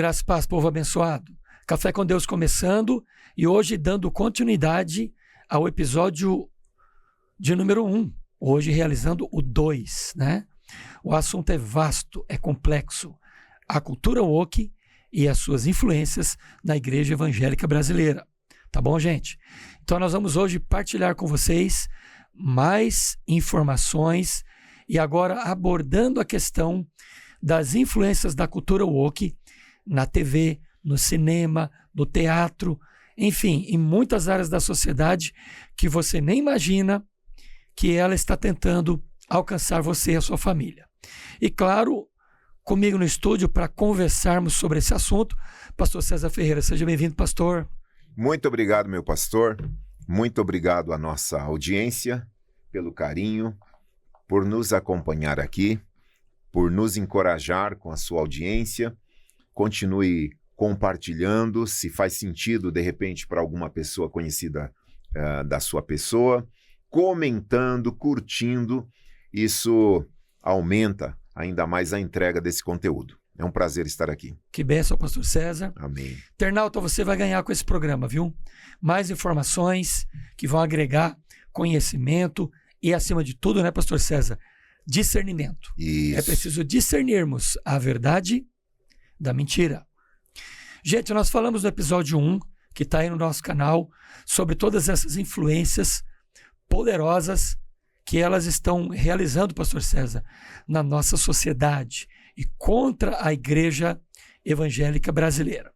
Graça e paz, povo abençoado. Café com Deus começando e hoje dando continuidade ao episódio de número 1. Hoje realizando o 2, né? O assunto é vasto, é complexo. A cultura woke e as suas influências na igreja evangélica brasileira. Tá bom, gente? Então nós vamos hoje partilhar com vocês mais informações e agora abordando a questão das influências da cultura woke na TV, no cinema, no teatro, enfim, em muitas áreas da sociedade que você nem imagina que ela está tentando alcançar você e a sua família. E claro, comigo no estúdio para conversarmos sobre esse assunto, pastor César Ferreira. Seja bem-vindo, pastor. Muito obrigado, meu pastor. Muito obrigado à nossa audiência pelo carinho, por nos acompanhar aqui, por nos encorajar com a sua audiência. Continue compartilhando, se faz sentido, de repente, para alguma pessoa conhecida da sua pessoa, comentando, curtindo. Isso aumenta ainda mais a entrega desse conteúdo. É um prazer estar aqui. Que bênção, pastor César. Amém. Internauta, você vai ganhar com esse programa, viu? Mais informações que vão agregar conhecimento e, acima de tudo, né, pastor César, discernimento. Isso. É preciso discernirmos a verdade da mentira. Gente, nós falamos no episódio 1, que está aí no nosso canal, sobre todas essas influências poderosas que elas estão realizando, pastor César, na nossa sociedade e contra a igreja evangélica brasileira.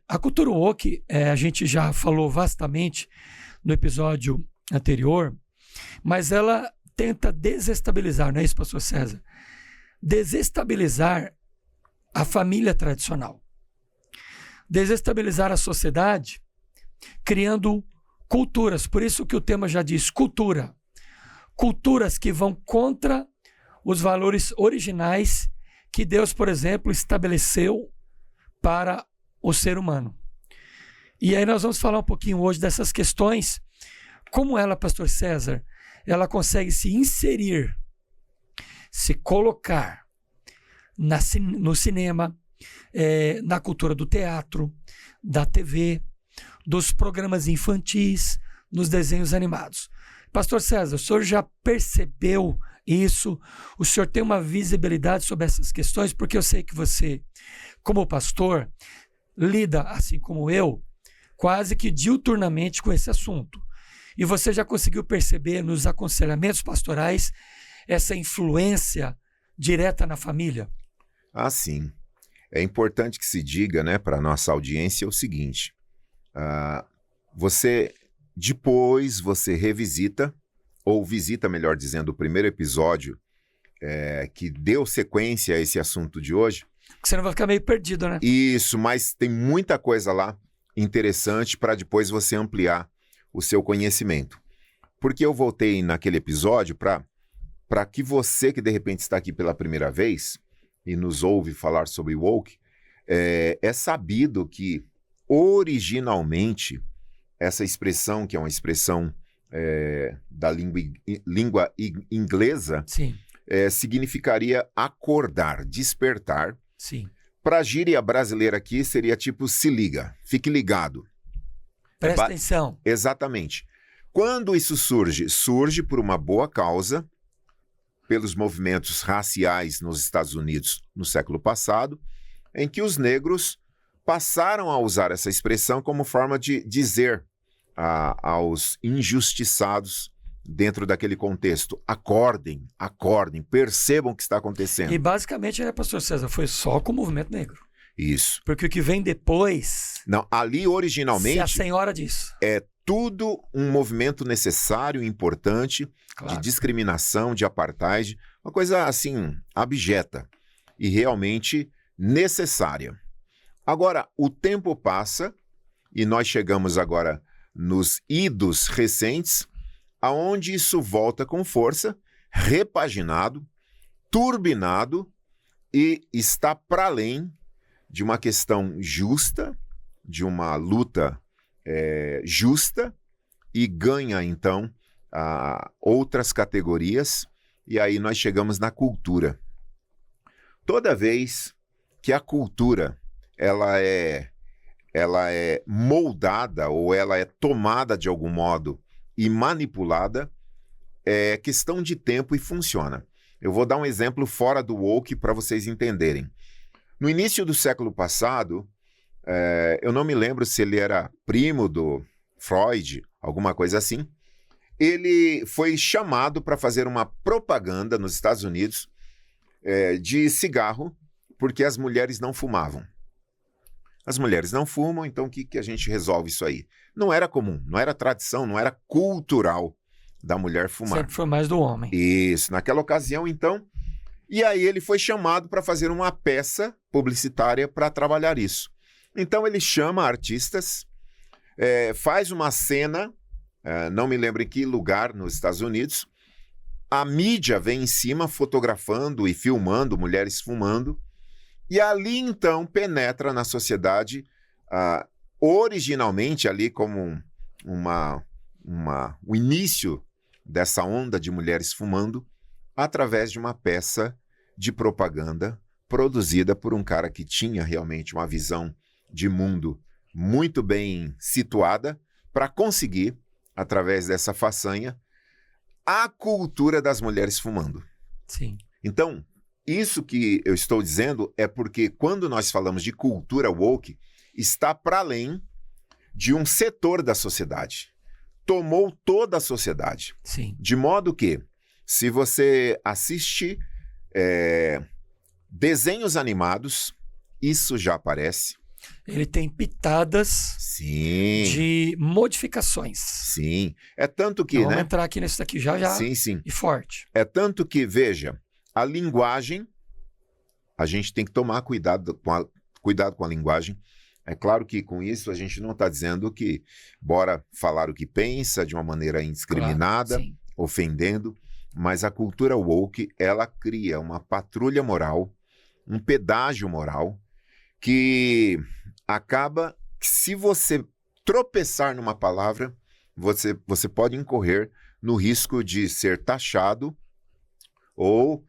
A cultura woke, a gente já falou vastamente no episódio anterior, mas ela tenta desestabilizar, não é isso, pastor César? Desestabilizar a família tradicional. Desestabilizar a sociedade, criando culturas. Por isso que o tema já diz cultura. Culturas que vão contra os valores originais que Deus, por exemplo, estabeleceu para o ser humano. E aí nós vamos falar um pouquinho hoje dessas questões, como ela, pastor César, ela consegue se inserir, se colocar no cinema, na cultura do teatro, da TV, dos programas infantis, nos desenhos animados. Pastor César, o senhor já percebeu isso? O senhor tem uma visibilidade sobre essas questões? Porque eu sei que você, como pastor, lida, assim como eu, quase que diuturnamente com esse assunto. E você já conseguiu perceber nos aconselhamentos pastorais essa influência direta na família? Ah, sim. É importante que se diga, né, para a nossa audiência o seguinte. Depois você revisita, ou visita, melhor dizendo, o primeiro episódio que deu sequência a esse assunto de hoje. Porque você não vai ficar meio perdido, né? Isso, mas tem muita coisa lá interessante para depois você ampliar o seu conhecimento. Porque eu voltei naquele episódio para que você que de repente está aqui pela primeira vez e nos ouve falar sobre woke, é sabido que originalmente essa expressão, que é uma expressão da língua inglesa, significaria acordar, despertar. Sim. Para a gíria brasileira aqui seria tipo se liga, fique ligado. Presta atenção. Exatamente. Quando isso surge por uma boa causa, pelos movimentos raciais nos Estados Unidos no século passado, em que os negros passaram a usar essa expressão como forma de dizer aos injustiçados dentro daquele contexto: acordem, percebam o que está acontecendo. E basicamente, pastor César, foi só com o movimento negro. Isso. Porque o que vem depois... Não, ali originalmente... Se a senhora disso. É tudo um movimento necessário, importante, claro, de discriminação, de apartheid, uma coisa assim, abjeta e realmente necessária. Agora, o tempo passa e nós chegamos agora nos idos recentes, aonde isso volta com força, repaginado, turbinado e está para além de uma questão justa, de uma luta justa, e ganha, então, outras categorias, e aí nós chegamos na cultura. Toda vez que a cultura ela é moldada ou ela é tomada de algum modo e manipulada, é questão de tempo e funciona. Eu vou dar um exemplo fora do woke para vocês entenderem. No início do século passado, eu não me lembro se ele era primo do Freud, alguma coisa assim, ele foi chamado para fazer uma propaganda nos Estados Unidos de cigarro, porque as mulheres não fumavam. As mulheres não fumam, então o que a gente resolve isso aí? Não era comum, não era tradição, não era cultural da mulher fumar. Sempre foi mais do homem. Isso, naquela ocasião, então. E aí ele foi chamado para fazer uma peça publicitária para trabalhar isso. Então ele chama artistas, faz uma cena, não me lembro em que lugar nos Estados Unidos, a mídia vem em cima fotografando e filmando mulheres fumando, e ali então penetra na sociedade, originalmente ali como o início dessa onda de mulheres fumando, através de uma peça de propaganda produzida por um cara que tinha realmente uma visão de mundo muito bem situada para conseguir, através dessa façanha, a cultura das mulheres fumando. Sim. Então, isso que eu estou dizendo é porque quando nós falamos de cultura woke, está para além de um setor da sociedade. Tomou toda a sociedade. Sim. De modo que, se você assiste desenhos animados, isso já aparece. Ele tem pitadas Sim. de modificações. Sim. É tanto que, Vamos entrar aqui nesse daqui já. Sim, sim. E forte. É tanto que, veja, a linguagem, a gente tem que tomar cuidado com a linguagem. É claro que com isso a gente não está dizendo que bora falar o que pensa de uma maneira indiscriminada, claro, ofendendo, mas a cultura woke, ela cria uma patrulha moral, um pedágio moral, que acaba, se você tropeçar numa palavra, você pode incorrer no risco de ser taxado ou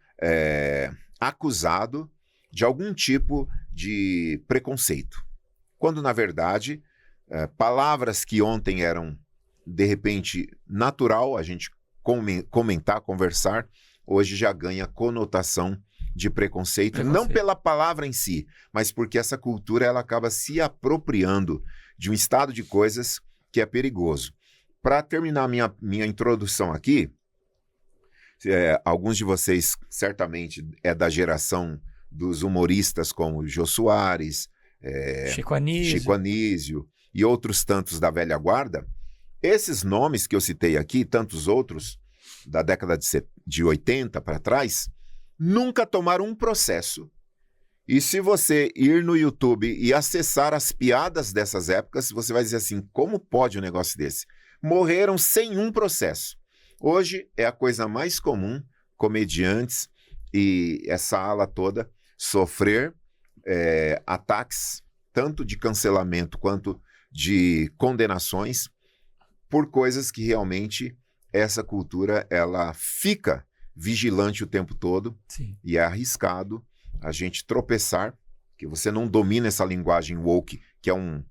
acusado de algum tipo de preconceito. Quando, na verdade, palavras que ontem eram, de repente, natural a gente comentar, conversar, hoje já ganha conotação de preconceito, não pela palavra em si, mas porque essa cultura ela acaba se apropriando de um estado de coisas que é perigoso. Para terminar minha introdução aqui, alguns de vocês certamente é da geração dos humoristas como Jô Soares, Chico Anísio e outros tantos da velha guarda. Esses nomes que eu citei aqui, tantos outros, da década de 80 para trás, nunca tomaram um processo. E se você ir no YouTube e acessar as piadas dessas épocas, você vai dizer assim, como pode um negócio desse? Morreram sem um processo. Hoje é a coisa mais comum, comediantes e essa ala toda sofrer ataques, tanto de cancelamento quanto de condenações, por coisas que realmente essa cultura ela fica vigilante o tempo todo. Sim. E é arriscado a gente tropeçar, que você não domina essa linguagem woke, que é um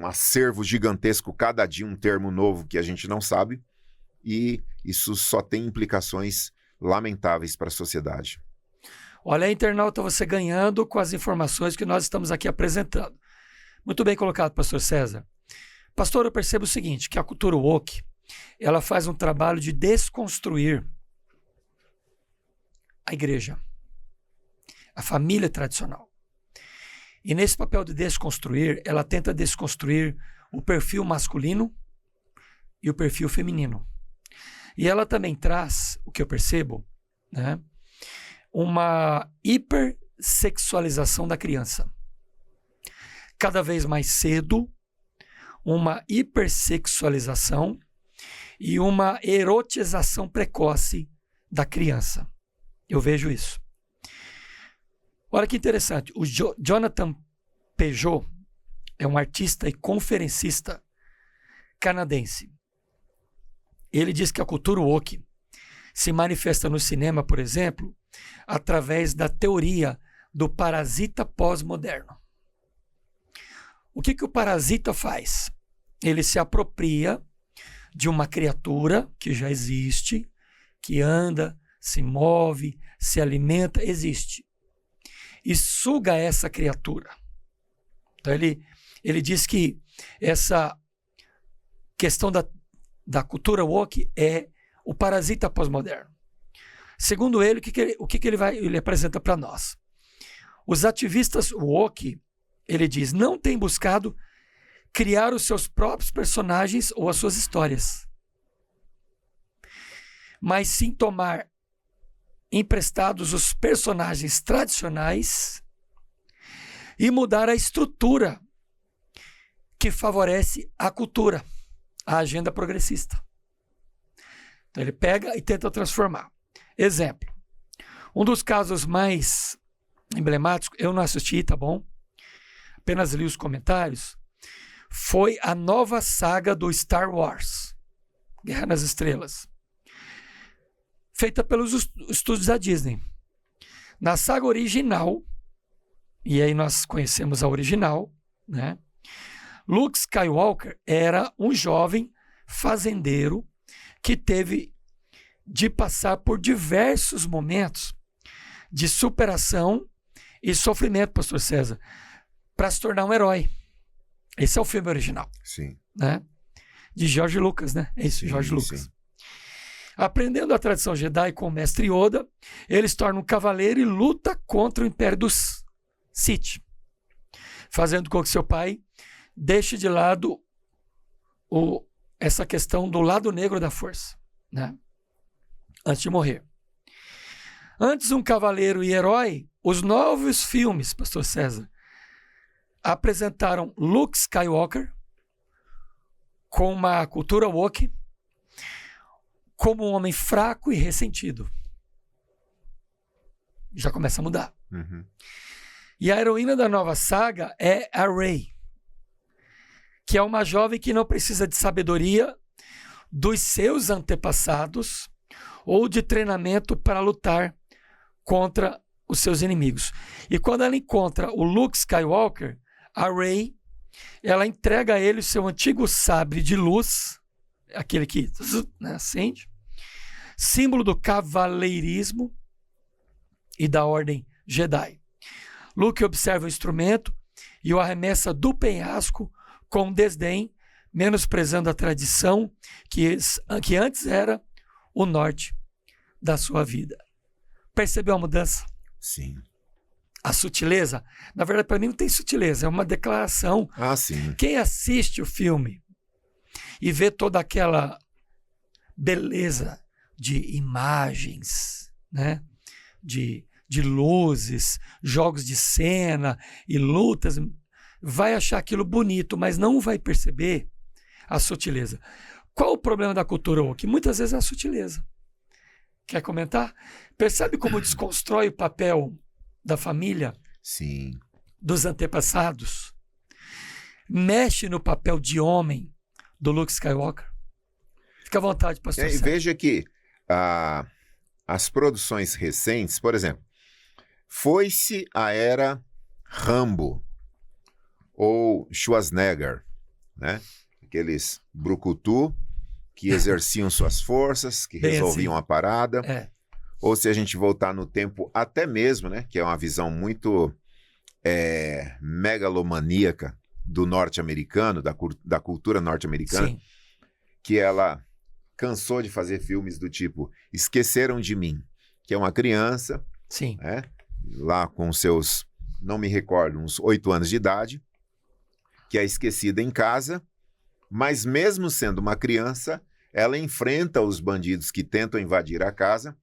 acervo gigantesco, cada dia um termo novo que a gente não sabe, e isso só tem implicações lamentáveis para a sociedade. Olha aí, internauta, você ganhando com as informações que nós estamos aqui apresentando. Muito bem colocado, pastor César. Pastor, eu percebo o seguinte, que a cultura woke, ela faz um trabalho de desconstruir a igreja, a família tradicional. E nesse papel de desconstruir, ela tenta desconstruir o perfil masculino e o perfil feminino. E ela também traz, o que eu percebo, né, uma hipersexualização da criança. Cada vez mais cedo, uma hipersexualização e uma erotização precoce da criança. Eu vejo isso. Olha que interessante. O Jonathan Peugeot é um artista e conferencista canadense. Ele diz que a cultura woke se manifesta no cinema, por exemplo, através da teoria do parasita pós-moderno. O que o parasita faz? Ele se apropria de uma criatura que já existe, que anda, se move, se alimenta, existe. E suga essa criatura. Então ele diz que essa questão da cultura woke é o parasita pós-moderno. Segundo ele, o que ele apresenta para nós? Os ativistas woke, ele diz, não têm buscado criar os seus próprios personagens ou as suas histórias, mas sim tomar emprestados os personagens tradicionais e mudar a estrutura que favorece a cultura, a agenda progressista. Então ele pega e tenta transformar. Exemplo, um dos casos mais emblemáticos, eu não assisti, tá bom? Apenas li os comentários, foi a nova saga do Star Wars, Guerra nas Estrelas, feita pelos estúdios da Disney. Na saga original, e aí nós conhecemos a original, né? Luke Skywalker era um jovem fazendeiro que teve de passar por diversos momentos de superação e sofrimento, pastor César, para se tornar um herói. Esse é o filme original. Sim. Né? De George Lucas, né? É isso, sim, George Lucas. Sim. Aprendendo a tradição Jedi com o mestre Yoda, ele se torna um cavaleiro e luta contra o Império dos Sith, fazendo com que seu pai deixe de lado essa questão do lado negro da força, né? Antes de morrer. Antes um cavaleiro e herói, os novos filmes, pastor César, apresentaram Luke Skywalker com uma cultura woke como um homem fraco e ressentido. Já começa a mudar. Uhum. E a heroína da nova saga é a Rey, que é uma jovem que não precisa de sabedoria dos seus antepassados ou de treinamento para lutar contra os seus inimigos. E quando ela encontra o Luke Skywalker, a Rey, ela entrega a ele o seu antigo sabre de luz, aquele que, né, acende, símbolo do cavaleirismo e da ordem Jedi. Luke observa o instrumento e o arremessa do penhasco com desdém, menosprezando a tradição que antes era o norte da sua vida. Percebeu a mudança? Sim. A sutileza? Na verdade, para mim não tem sutileza, é uma declaração. Ah, sim. Quem assiste o filme e vê toda aquela beleza de imagens, né? de luzes, jogos de cena e lutas, vai achar aquilo bonito, mas não vai perceber a sutileza. Qual o problema da cultura woke? Muitas vezes é a sutileza. Quer comentar? Percebe como desconstrói o papel da família? Sim. Dos antepassados? Mexe no papel de homem do Luke Skywalker? Fica à vontade, pastor. E veja que as produções recentes, por exemplo, foi-se a era Rambo ou Schwarzenegger, né? Aqueles brucutu que exerciam suas forças, que resolviam assim a parada. É. Ou se a gente voltar no tempo até mesmo, né? Que é uma visão muito megalomaníaca do norte-americano, da cultura norte-americana, Sim. que ela cansou de fazer filmes do tipo Esqueceram de Mim, que é uma criança, Sim. Né, lá com seus, não me recordo, uns 8 anos de idade, que é esquecida em casa, mas mesmo sendo uma criança, ela enfrenta os bandidos que tentam invadir a casa,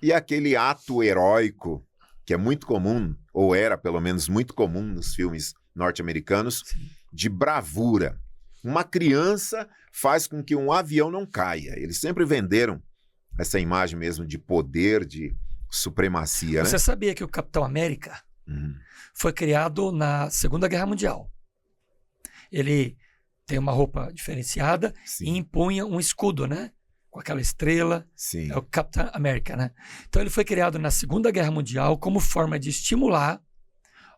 e aquele ato heróico, que é muito comum, ou era pelo menos muito comum nos filmes norte-americanos, de bravura. Uma criança faz com que um avião não caia. Eles sempre venderam essa imagem mesmo de poder, de supremacia. Você sabia que o Capitão América foi criado na Segunda Guerra Mundial? Ele tem uma roupa diferenciada. Sim. E impunha um escudo, né? Com aquela estrela. Sim. É o Capitão América, né? Então ele foi criado na Segunda Guerra Mundial como forma de estimular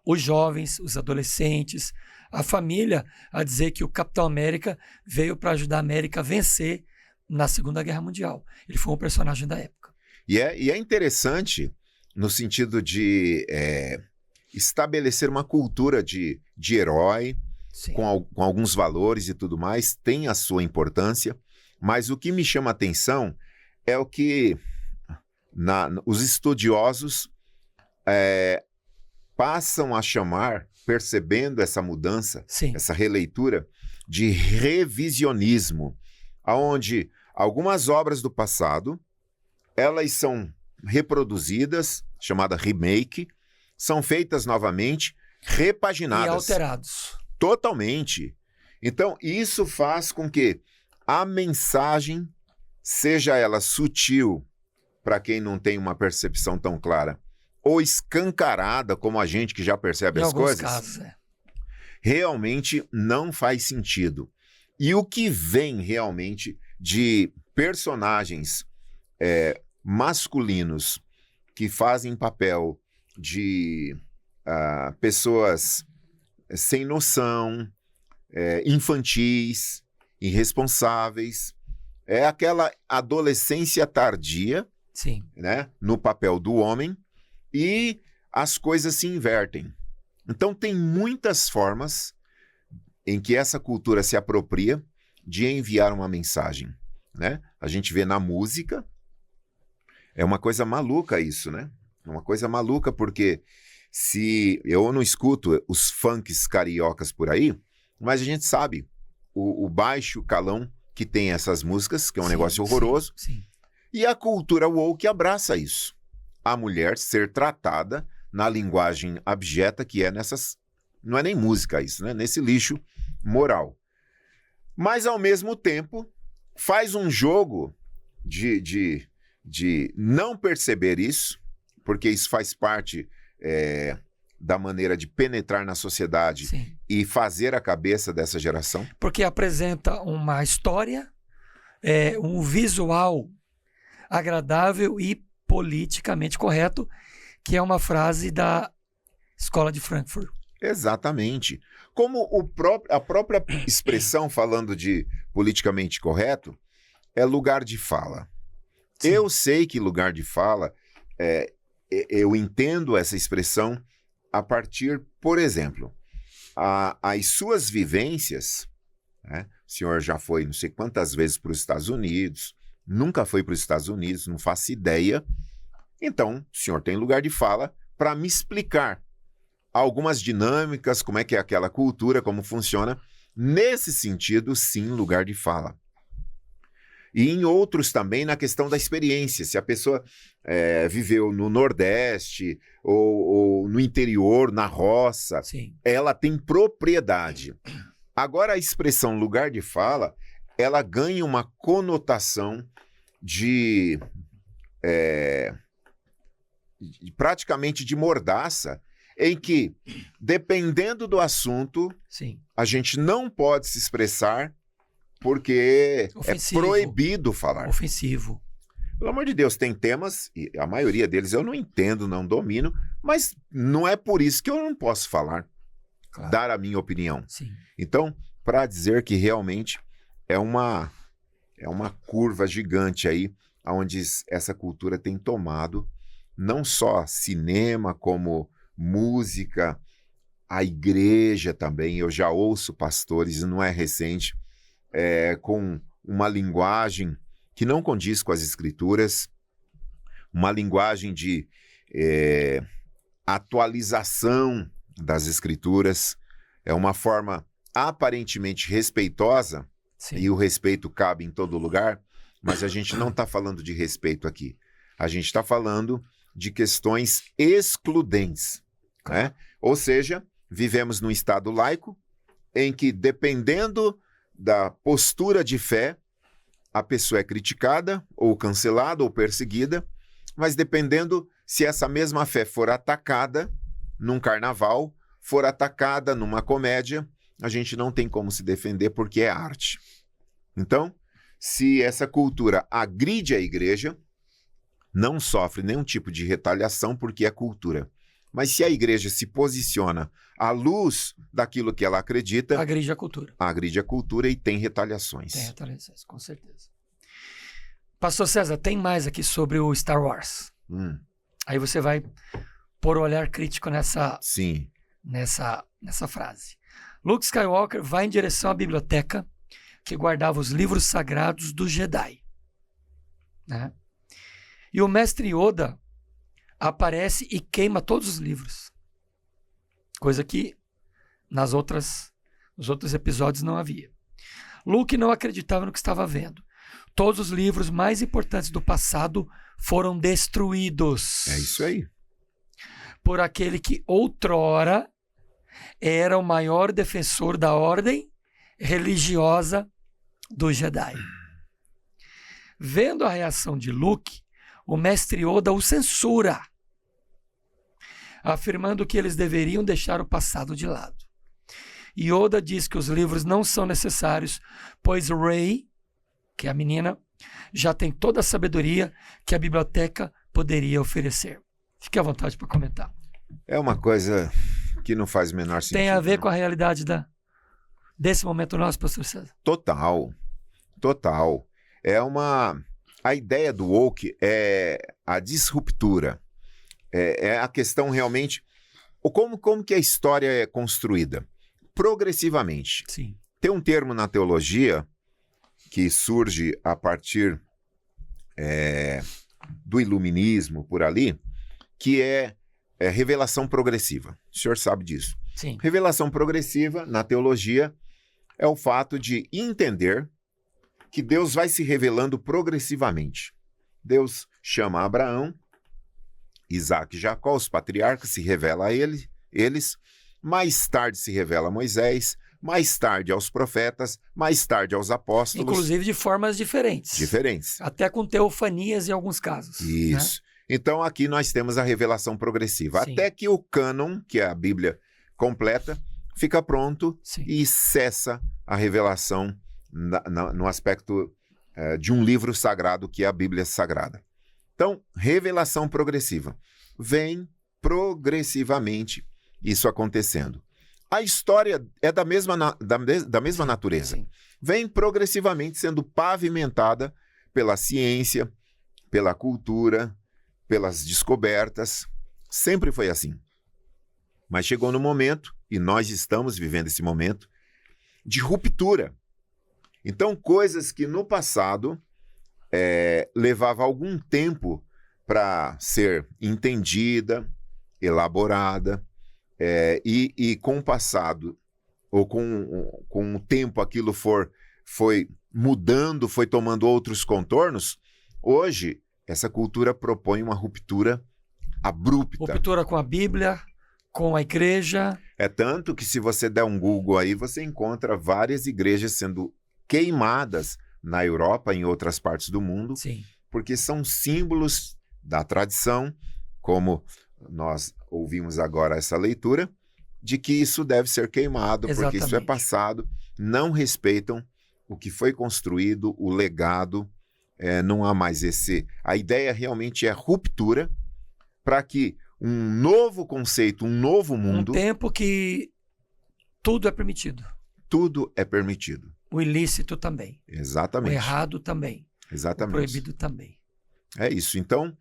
os jovens, os adolescentes, a família, a dizer que o Capitão América veio para ajudar a América a vencer na Segunda Guerra Mundial. Ele foi um personagem da época. E é interessante no sentido de estabelecer uma cultura de herói, com alguns valores e tudo mais, tem a sua importância, mas o que me chama a atenção é o que os estudiosos passam a chamar, percebendo essa mudança, essa releitura, de revisionismo, onde algumas obras do passado, elas são reproduzidas, chamada remake, são feitas novamente, repaginadas. E alterados. Totalmente. Então, isso faz com que a mensagem, seja ela sutil, para quem não tem uma percepção tão clara, ou escancarada, como a gente que já percebe as coisas, casos, realmente não faz sentido. E o que vem realmente de personagens masculinos que fazem papel de pessoas sem noção, infantis, irresponsáveis, é aquela adolescência tardia, né, no papel do homem, e as coisas se invertem. Então tem muitas formas em que essa cultura se apropria de enviar uma mensagem, né? A gente vê na música, é uma coisa maluca isso, né? É uma coisa maluca porque se eu não escuto os funks cariocas por aí, mas a gente sabe o baixo calão que tem essas músicas, que é um negócio horroroso, e a cultura woke abraça isso. A mulher ser tratada na linguagem abjeta que é nessas... Não é nem música isso, né? Nesse lixo moral. Mas, ao mesmo tempo, faz um jogo de não perceber isso, porque isso faz parte da maneira de penetrar na sociedade e fazer a cabeça dessa geração. Porque apresenta uma história, um visual agradável e politicamente correto, que é uma frase da Escola de Frankfurt. Exatamente. Como a própria expressão falando de politicamente correto é lugar de fala. Eu sei que lugar de fala, eu entendo essa expressão a partir, por exemplo, as suas vivências, né? O senhor já foi não sei quantas vezes para os Estados Unidos, nunca foi para os Estados Unidos, não faço ideia. Então, o senhor tem lugar de fala para me explicar algumas dinâmicas, como é que é aquela cultura, como funciona. Nesse sentido, sim, lugar de fala. E em outros também, na questão da experiência. Se a pessoa viveu no Nordeste ou no interior, na roça, ela tem propriedade. Agora, a expressão lugar de fala, ela ganha uma conotação praticamente de mordaça, em que, dependendo do assunto, a gente não pode se expressar porque ofensivo. É proibido falar. Ofensivo. Pelo amor de Deus, tem temas, e a maioria deles eu não entendo, não domino, mas não é por isso que eu não posso falar, dar a minha opinião. Então, para dizer que realmente é uma curva gigante aí, onde essa cultura tem tomado não só cinema, como música, a igreja também. Eu já ouço pastores, não é recente, com uma linguagem que não condiz com as escrituras, uma linguagem de atualização das escrituras, é uma forma aparentemente respeitosa, e o respeito cabe em todo lugar, mas a gente não está falando de respeito aqui. A gente está falando de questões excludentes, né? Ou seja, vivemos num estado laico em que, dependendo da postura de fé, a pessoa é criticada, ou cancelada, ou perseguida, mas dependendo se essa mesma fé for atacada num carnaval, for atacada numa comédia, a gente não tem como se defender porque é arte. Então, se essa cultura agride a igreja, não sofre nenhum tipo de retaliação porque é cultura. Mas se a igreja se posiciona à luz daquilo que ela acredita, agride a cultura. Agride a cultura e tem retaliações. Tem retaliações, com certeza. Pastor César, tem mais aqui sobre o Star Wars. Aí você vai pôr o olhar crítico nessa frase. Luke Skywalker vai em direção à biblioteca que guardava os livros sagrados dos Jedi. Né? E o mestre Yoda aparece e queima todos os livros. Coisa que nos outros episódios não havia. Luke não acreditava no que estava vendo. Todos os livros mais importantes do passado foram destruídos. É isso aí. Por aquele que outrora era o maior defensor da ordem religiosa dos Jedi. Vendo a reação de Luke, o mestre Yoda o censura, afirmando que eles deveriam deixar o passado de lado. Yoda diz que os livros não são necessários, pois Rey, que é a menina, já tem toda a sabedoria que a biblioteca poderia oferecer. Fique à vontade para comentar. É uma coisa que não faz o menor sentido. Tem a ver com a realidade desse momento nosso, pastor César? Total. A ideia do woke é a disruptura. É a questão realmente... Como que a história é construída? Progressivamente. Sim. Tem um termo na teologia que surge a partir do iluminismo, por ali, que é revelação progressiva. O senhor sabe disso. Sim. Revelação progressiva, na teologia, é o fato de entender que Deus vai se revelando progressivamente. Deus chama Abraão, Isaac e Jacó, os patriarcas, se revela a eles, mais tarde se revela a Moisés, mais tarde aos profetas, mais tarde aos apóstolos. Inclusive de formas diferentes. Diferentes. Até com teofanias em alguns casos. Isso. Né? Então aqui nós temos a revelação progressiva. Sim. Até que o cânon, que é a Bíblia completa, fica pronto. Sim. E cessa a revelação no aspecto de um livro sagrado, que é a Bíblia Sagrada. Então, revelação progressiva. Vem progressivamente isso acontecendo. A história é da mesma natureza. Sim. Vem progressivamente sendo pavimentada pela ciência, pela cultura, pelas descobertas. Sempre foi assim. Mas chegou no momento, e nós estamos vivendo esse momento, de ruptura. Então, coisas que no passado levava algum tempo para ser entendida, elaborada, e com o passado, ou com o tempo, aquilo foi mudando, foi tomando outros contornos. Hoje, essa cultura propõe uma ruptura abrupta. Ruptura com a Bíblia, com a igreja. É tanto que, se você der um Google aí, você encontra várias igrejas sendo queimadas na Europa, em outras partes do mundo. Sim. Porque são símbolos da tradição, como nós ouvimos agora essa leitura, de que isso deve ser queimado. Exatamente. Porque isso é passado, não respeitam o que foi construído, o legado, não há mais a ideia realmente é ruptura, para que um novo conceito, um novo mundo... Um tempo que tudo é permitido. Tudo é permitido. O ilícito também. Exatamente. O errado também. Exatamente. O proibido também. É isso. Então,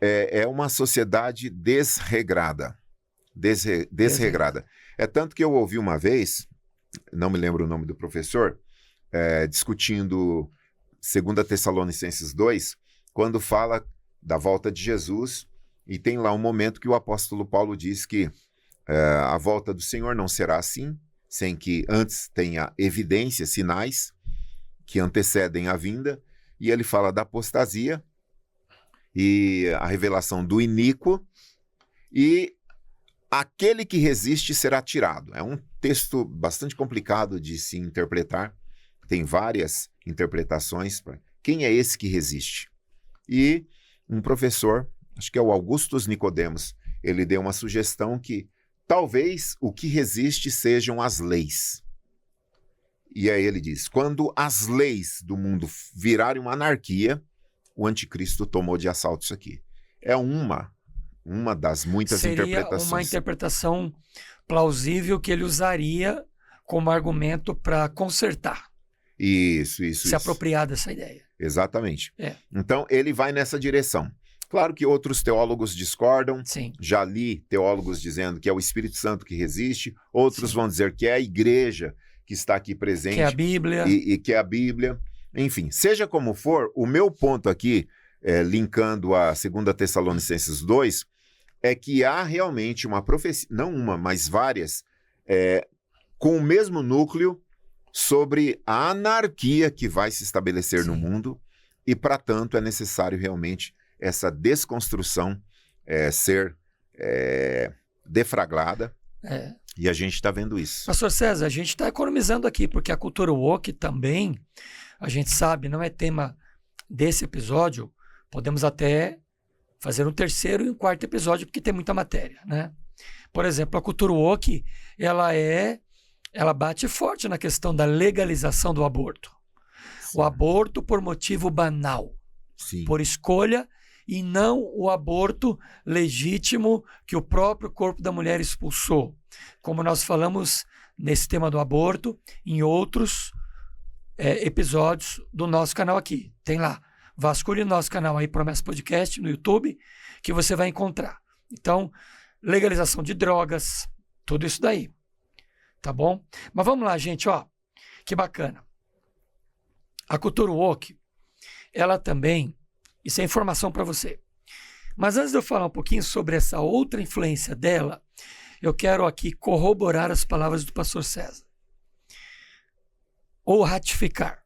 é uma sociedade desregrada. Desregrada. É tanto que eu ouvi uma vez, não me lembro o nome do professor, discutindo 2 Tessalonicenses 2, quando fala da volta de Jesus, e tem lá um momento que o apóstolo Paulo diz que a volta do Senhor não será assim, sem que antes tenha evidências, sinais que antecedem a vinda, e ele fala da apostasia e a revelação do iníquo, e aquele que resiste será tirado. É um texto bastante complicado de se interpretar, tem várias interpretações. Quem é esse que resiste? E um professor, acho que é o Augustus Nicodemos, ele deu uma sugestão que talvez o que resiste sejam as leis. E aí ele diz, quando as leis do mundo virarem uma anarquia, o anticristo tomou de assalto isso aqui. É um Uma das muitas Seria interpretações. uma interpretação plausível que ele usaria como argumento para consertar. Isso. Se apropriar dessa ideia. Exatamente. É. Então, ele vai nessa direção. Claro que outros teólogos discordam. Sim. Já li teólogos dizendo que é o Espírito Santo que resiste. Outros Sim. vão dizer que é a igreja que está aqui presente. Que é a Bíblia. E que é a Bíblia. Enfim, seja como for, o meu ponto aqui, linkando a 2 Tessalonicenses 2, é que há realmente uma profecia, não uma, mas várias, com o mesmo núcleo sobre a anarquia que vai se estabelecer no mundo e, para tanto, é necessário realmente essa desconstrução ser deflagrada. E a gente está vendo isso. Pastor César, a gente está economizando aqui, porque a cultura woke também, a gente sabe, não é tema desse episódio. Podemos até fazer um terceiro e um quarto episódio, porque tem muita matéria, né? Por exemplo, a cultura woke, ela bate forte na questão da legalização do aborto. Sim. O aborto por motivo banal, sim, por escolha, e não o aborto legítimo que o próprio corpo da mulher expulsou. Como nós falamos nesse tema do aborto, em outros episódios do nosso canal aqui. Tem lá. Vasculhe o nosso canal aí, Promessa Podcast, no YouTube, que você vai encontrar. Então, legalização de drogas, tudo isso daí. Tá bom? Mas vamos lá, gente, ó. Que bacana. A cultura woke, ela também, isso é informação para você. Mas antes de eu falar um pouquinho sobre essa outra influência dela, eu quero aqui corroborar as palavras do pastor César. Ou ratificar.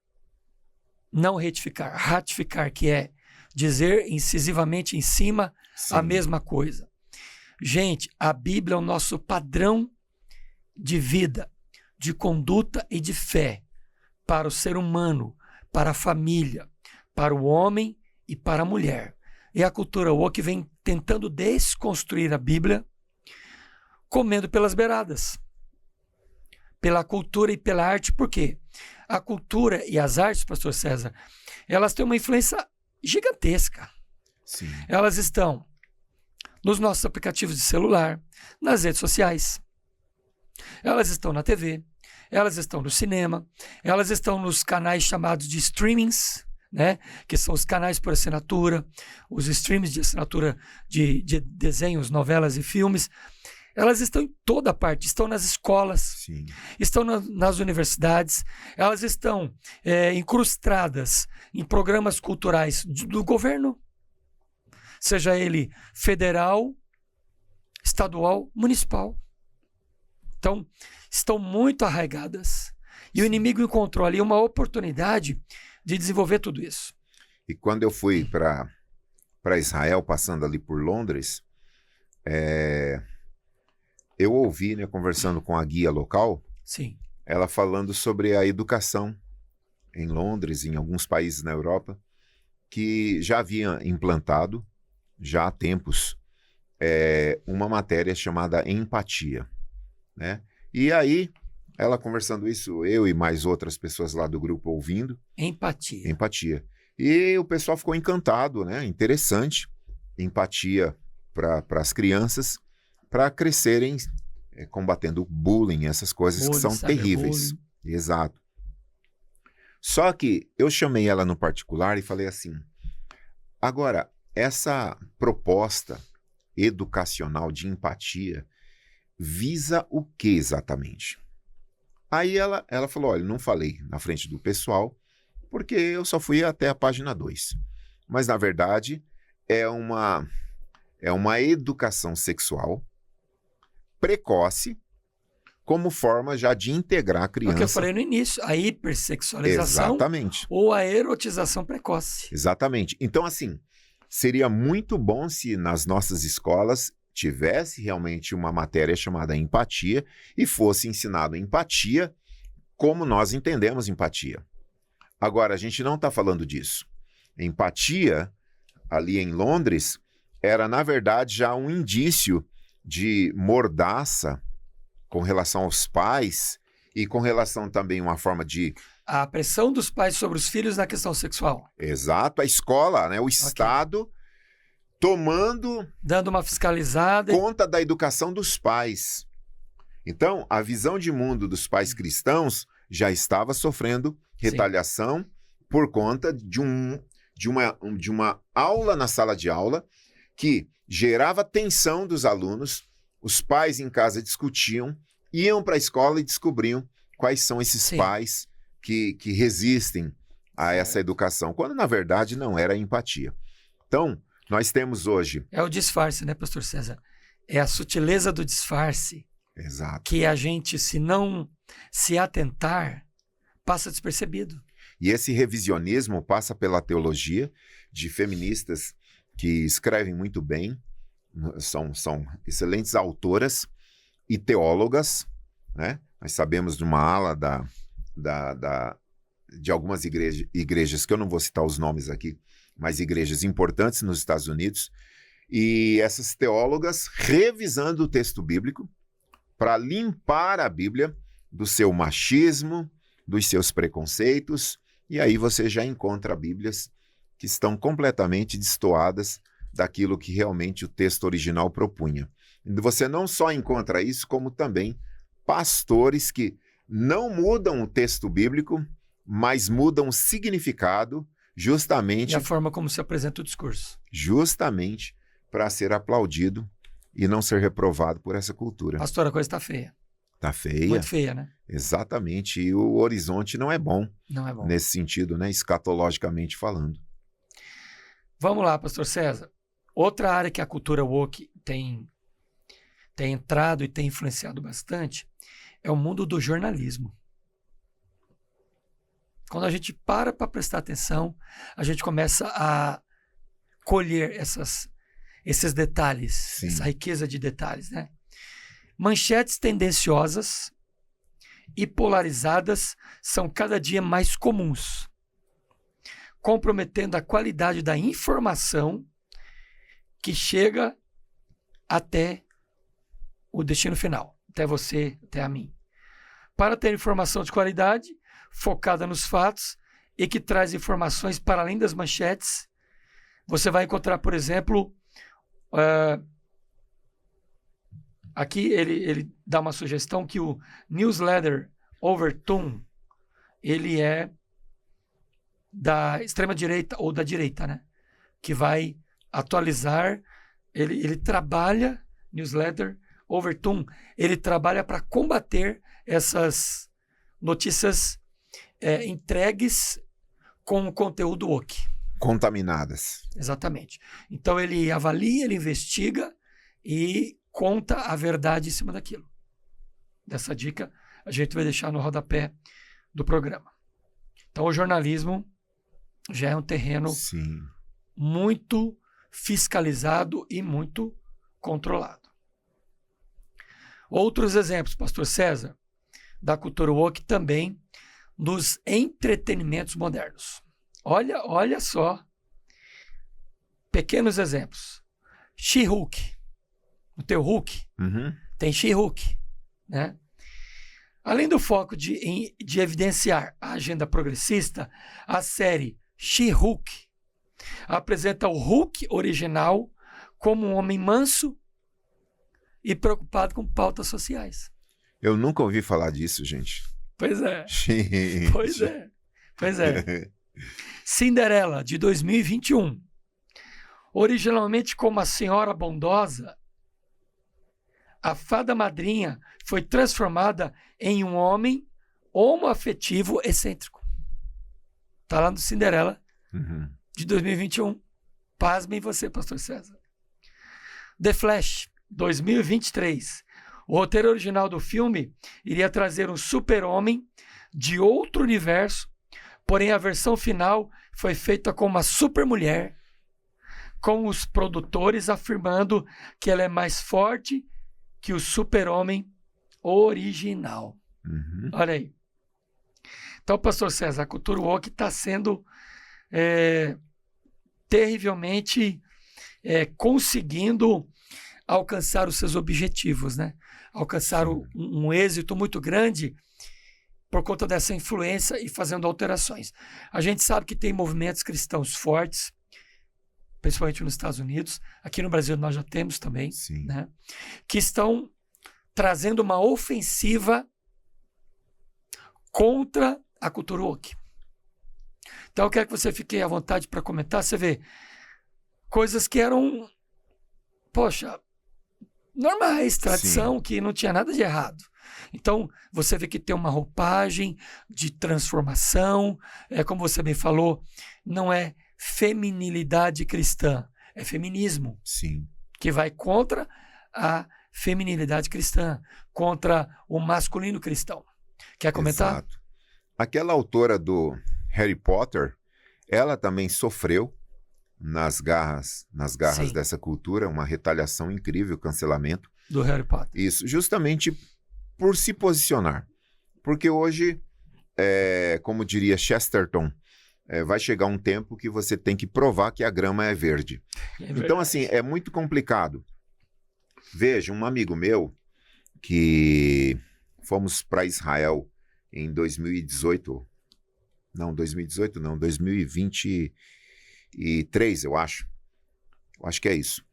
Não retificar. Ratificar, que é dizer incisivamente em cima a mesma coisa. Gente, a Bíblia é o nosso padrão de vida, de conduta e de fé para o ser humano, para a família, para o homem e para a mulher. E a cultura woke vem tentando desconstruir a Bíblia, comendo pelas beiradas, pela cultura e pela arte. Por quê? A cultura e as artes, pastor César, elas têm uma influência gigantesca. Sim. Elas estão nos nossos aplicativos de celular, nas redes sociais, elas estão na TV, elas estão no cinema, elas estão nos canais chamados de streamings, né? Que são os canais por assinatura, os streams de assinatura de desenhos, novelas e filmes. Elas estão em toda parte, estão nas escolas, Sim. estão nas universidades, elas estão incrustadas em programas culturais do governo, seja ele federal, estadual, municipal. Então, estão muito arraigadas. E o inimigo encontrou ali uma oportunidade de desenvolver tudo isso. E quando eu fui para Israel, passando ali por Londres, eu ouvi, né, conversando com a guia local, Sim. ela falando sobre a educação em Londres, em alguns países na Europa, que já havia implantado, já há tempos, uma matéria chamada empatia, né? E aí, ela conversando isso, eu e mais outras pessoas lá do grupo ouvindo. Empatia. Empatia. E o pessoal ficou encantado, né? Interessante. Empatia para as crianças, para crescerem combatendo bullying, essas coisas que são terríveis. Exato. Só que eu chamei ela no particular e falei assim, agora, essa proposta educacional de empatia visa o que exatamente? Aí ela falou, olha, não falei na frente do pessoal, porque eu só fui até a página 2. Mas, na verdade, é uma educação sexual precoce, como forma já de integrar a criança. É o que eu falei no início, a hipersexualização. Exatamente. Ou a erotização precoce. Exatamente. Então, assim, seria muito bom se nas nossas escolas tivesse realmente uma matéria chamada empatia e fosse ensinado empatia como nós entendemos empatia. Agora, a gente não está falando disso. Empatia, ali em Londres, era, na verdade, já um indício de mordaça com relação aos pais e com relação também a uma forma de... A pressão dos pais sobre os filhos na questão sexual. Exato, a escola, né? O Estado dando uma fiscalizada. Conta da educação dos pais. Então, a visão de mundo dos pais cristãos já estava sofrendo retaliação por conta de uma aula na sala de aula que gerava tensão dos alunos. Os pais em casa discutiam, iam para a escola e descobriam quais são esses pais que resistem a essa educação, quando na verdade não era empatia. Então, nós temos hoje... É o disfarce, né, pastor César? É a sutileza do disfarce. Exato. Que a gente, se não se atentar, passa despercebido. E esse revisionismo passa pela teologia de feministas que escrevem muito bem, são excelentes autoras e teólogas, né? Nós sabemos de uma ala de algumas igrejas, que eu não vou citar os nomes aqui, mas igrejas importantes nos Estados Unidos, e essas teólogas revisando o texto bíblico para limpar a Bíblia do seu machismo, dos seus preconceitos, e aí você já encontra Bíblias que estão completamente destoadas daquilo que realmente o texto original propunha. E você não só encontra isso, como também pastores que não mudam o texto bíblico, mas mudam o significado justamente... E a forma como se apresenta o discurso. Justamente para ser aplaudido e não ser reprovado por essa cultura. Pastor, a coisa está feia. Está feia. Muito feia, né? Exatamente. E o horizonte não é bom. Não é bom. Nesse sentido, né? Escatologicamente falando. Vamos lá, pastor César. Outra área que a cultura woke tem entrado e tem influenciado bastante é o mundo do jornalismo. Quando a gente para prestar atenção, a gente começa a colher esses detalhes, Sim. Essa riqueza de detalhes, né? Manchetes tendenciosas e polarizadas são cada dia mais comuns, comprometendo a qualidade da informação que chega até o destino final, até você, até a mim. Para ter informação de qualidade, focada nos fatos e que traz informações para além das manchetes, você vai encontrar, por exemplo, aqui ele dá uma sugestão que o newsletter Overton, ele é da extrema-direita ou da direita, né? Que vai atualizar, ele trabalha, newsletter Overton, ele trabalha para combater essas notícias entregues com conteúdo woke. Contaminadas. Exatamente. Então ele avalia, ele investiga e conta a verdade em cima daquilo. Dessa dica a gente vai deixar no rodapé do programa. Então o jornalismo já é um terreno Sim. muito fiscalizado e muito controlado. Outros exemplos, pastor César, da cultura woke também nos entretenimentos modernos. Olha só, pequenos exemplos. She-Hulk. O teu Hulk, tem She-Hulk, né? Além do foco de evidenciar a agenda progressista, a série She-Hulk apresenta o Hulk original como um homem manso e preocupado com pautas sociais. Eu nunca ouvi falar disso, gente. Pois é. Gente. Pois é. Cinderela, de 2021. Originalmente como a Senhora Bondosa, a fada madrinha foi transformada em um homem homoafetivo excêntrico. Está lá no Cinderela, de 2021. Pasmem você, pastor César. The Flash, 2023. O roteiro original do filme iria trazer um super-homem de outro universo, porém a versão final foi feita com uma super-mulher, com os produtores afirmando que ela é mais forte que o super-homem original. Olha aí. Então, pastor César, a cultura woke está sendo terrivelmente conseguindo alcançar os seus objetivos, né? Alcançar um êxito muito grande por conta dessa influência e fazendo alterações. A gente sabe que tem movimentos cristãos fortes, principalmente nos Estados Unidos, aqui no Brasil nós já temos também, Sim. né? Que estão trazendo uma ofensiva contra a cultura woke. Então eu quero que você fique à vontade para comentar. Você vê coisas que eram, poxa, normais, tradição, que não tinha nada de errado. Então, você vê que tem uma roupagem de transformação, como você bem falou, não é feminilidade cristã, é feminismo. Sim. Que vai contra a feminilidade cristã, contra o masculino cristão. Quer comentar? Exato. Aquela autora do Harry Potter, ela também sofreu nas garras Sim. dessa cultura, uma retaliação incrível, cancelamento. Do Harry Potter. Isso, justamente por se posicionar. Porque hoje, como diria Chesterton, vai chegar um tempo que você tem que provar que a grama é verde. Então, assim, é muito complicado. Veja, um amigo meu, que fomos para Israel em 2018, não, 2023, eu acho. Eu acho que é isso.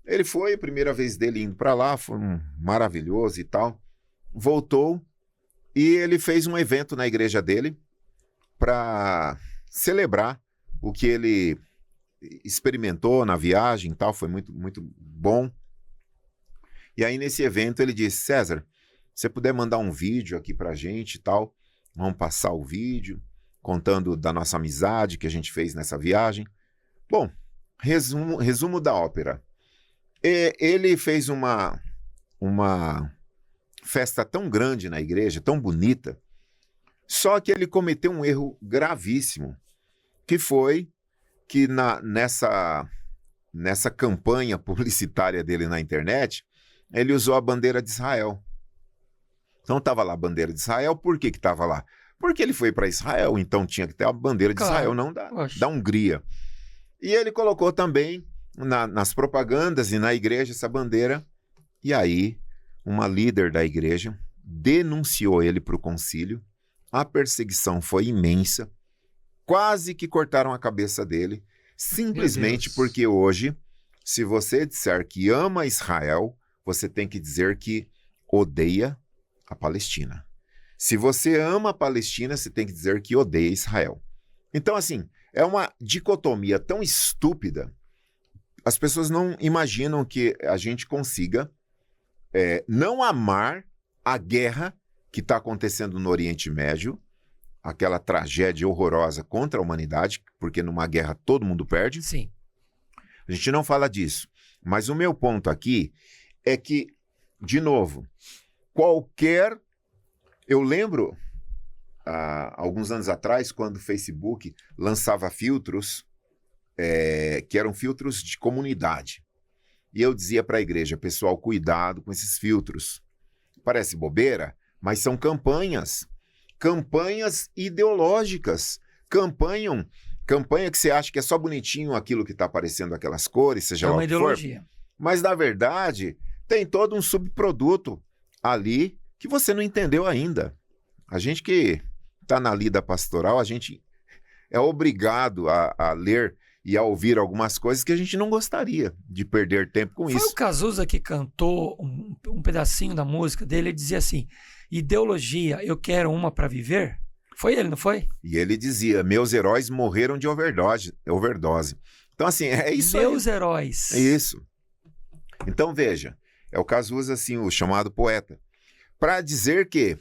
Ele foi, a primeira vez dele indo para lá, foi maravilhoso e tal. Voltou e ele fez um evento na igreja dele para celebrar o que ele experimentou na viagem e tal, foi muito, muito bom. E aí nesse evento ele disse: César, se você puder mandar um vídeo aqui pra gente e tal, vamos passar o vídeo contando da nossa amizade que a gente fez nessa viagem. Bom, resumo da ópera. Ele fez uma festa tão grande na igreja, tão bonita, só que ele cometeu um erro gravíssimo, que foi que nessa campanha publicitária dele na internet, ele usou a bandeira de Israel. Então estava lá a bandeira de Israel. Por que estava lá? Porque ele foi para Israel, então tinha que ter a bandeira de Israel, não da Hungria. E ele colocou também nas propagandas e na igreja essa bandeira. E aí, uma líder da igreja denunciou ele para o concílio. A perseguição foi imensa. Quase que cortaram a cabeça dele. Simplesmente porque hoje, se você disser que ama Israel, você tem que dizer que odeia a Palestina. Se você ama a Palestina, você tem que dizer que odeia Israel. Então, assim, é uma dicotomia tão estúpida. As pessoas não imaginam que a gente consiga não amar a guerra que está acontecendo no Oriente Médio, aquela tragédia horrorosa contra a humanidade, porque numa guerra todo mundo perde. Sim. A gente não fala disso. Mas o meu ponto aqui é que, de novo, eu lembro, alguns anos atrás, quando o Facebook lançava filtros, que eram filtros de comunidade. E eu dizia para a igreja: pessoal, cuidado com esses filtros. Parece bobeira, mas são campanhas ideológicas. Campanha que você acha que é só bonitinho aquilo que está aparecendo, aquelas cores, seja lá o que for. É uma ideologia. Mas, na verdade, tem todo um subproduto ali que você não entendeu ainda. A gente que está na lida pastoral, a gente é obrigado a ler e a ouvir algumas coisas que a gente não gostaria de perder tempo com isso. Foi o Cazuza que cantou um pedacinho da música dele. Ele dizia assim: ideologia, eu quero uma para viver. Foi ele, não foi? E ele dizia: meus heróis morreram de overdose. Então, assim, é isso aí. Meus heróis. É isso. Então, veja, é o Cazuza, assim, o chamado poeta, para dizer que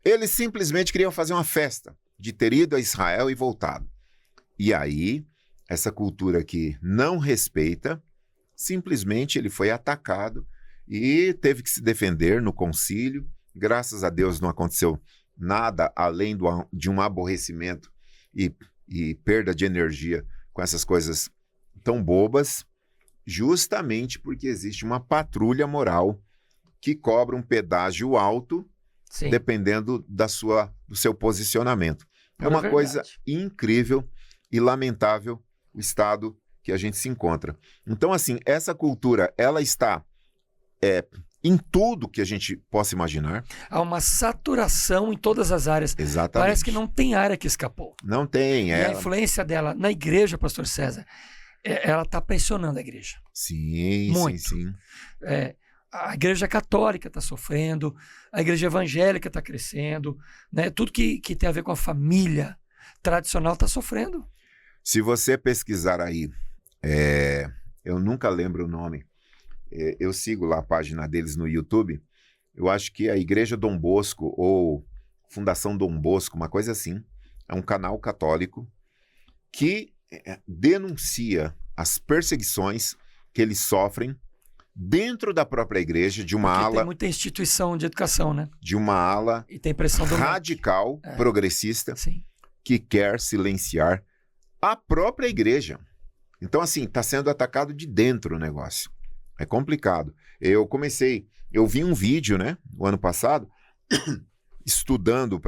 eles simplesmente queriam fazer uma festa de ter ido a Israel e voltado. E aí, essa cultura que não respeita, simplesmente ele foi atacado e teve que se defender no concílio. Graças a Deus não aconteceu nada além de um aborrecimento e perda de energia com essas coisas tão bobas, justamente porque existe uma patrulha moral que cobra um pedágio alto, sim, dependendo do seu posicionamento. É uma coisa incrível e lamentável o estado que a gente se encontra. Então, assim, essa cultura, ela está em tudo que a gente possa imaginar. Há uma saturação em todas as áreas. Exatamente. Parece que não tem área que escapou. Não tem. E a influência dela na igreja, pastor César, ela está pressionando a igreja. Sim, muito. Sim. A igreja católica está sofrendo, a igreja evangélica está crescendo, né? Tudo que tem a ver com a família tradicional está sofrendo. Se você pesquisar aí, eu nunca lembro o nome, eu sigo lá a página deles no YouTube, eu acho que é a Igreja Dom Bosco ou Fundação Dom Bosco, uma coisa assim, é um canal católico que denuncia as perseguições que eles sofrem dentro da própria igreja, de uma Porque ala... tem muita instituição de educação, né? De uma ala e tem pressão radical, progressista, sim, que quer silenciar a própria igreja. Então, assim, está sendo atacado de dentro o negócio. É complicado. Eu vi um vídeo, né, o ano passado, estudando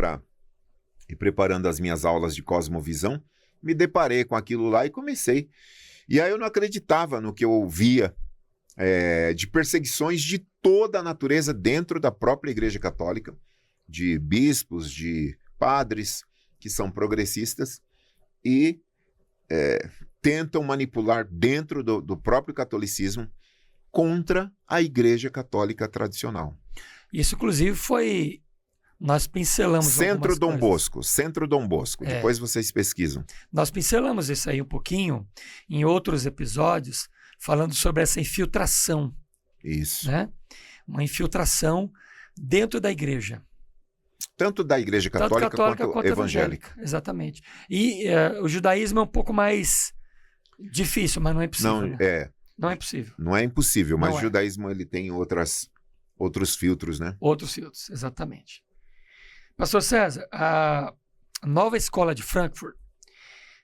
e preparando as minhas aulas de cosmovisão, me deparei com aquilo lá e comecei. E aí eu não acreditava no que eu via de perseguições de toda a natureza dentro da própria Igreja Católica, de bispos, de padres que são progressistas e tentam manipular dentro do próprio catolicismo contra a Igreja Católica tradicional. Isso, inclusive, nós pincelamos Centro Dom coisas. Bosco, Centro Dom Bosco. Depois vocês pesquisam. Nós pincelamos isso aí um pouquinho em outros episódios, falando sobre essa infiltração. Isso. Né? Uma infiltração dentro da igreja. Tanto da Igreja Católica quanto evangélica. Exatamente. E o judaísmo é um pouco mais difícil, mas não é impossível. Não é impossível. Não é impossível, mas não o judaísmo ele tem outros filtros, né? Outros filtros, exatamente. Pastor César, a nova escola de Frankfurt,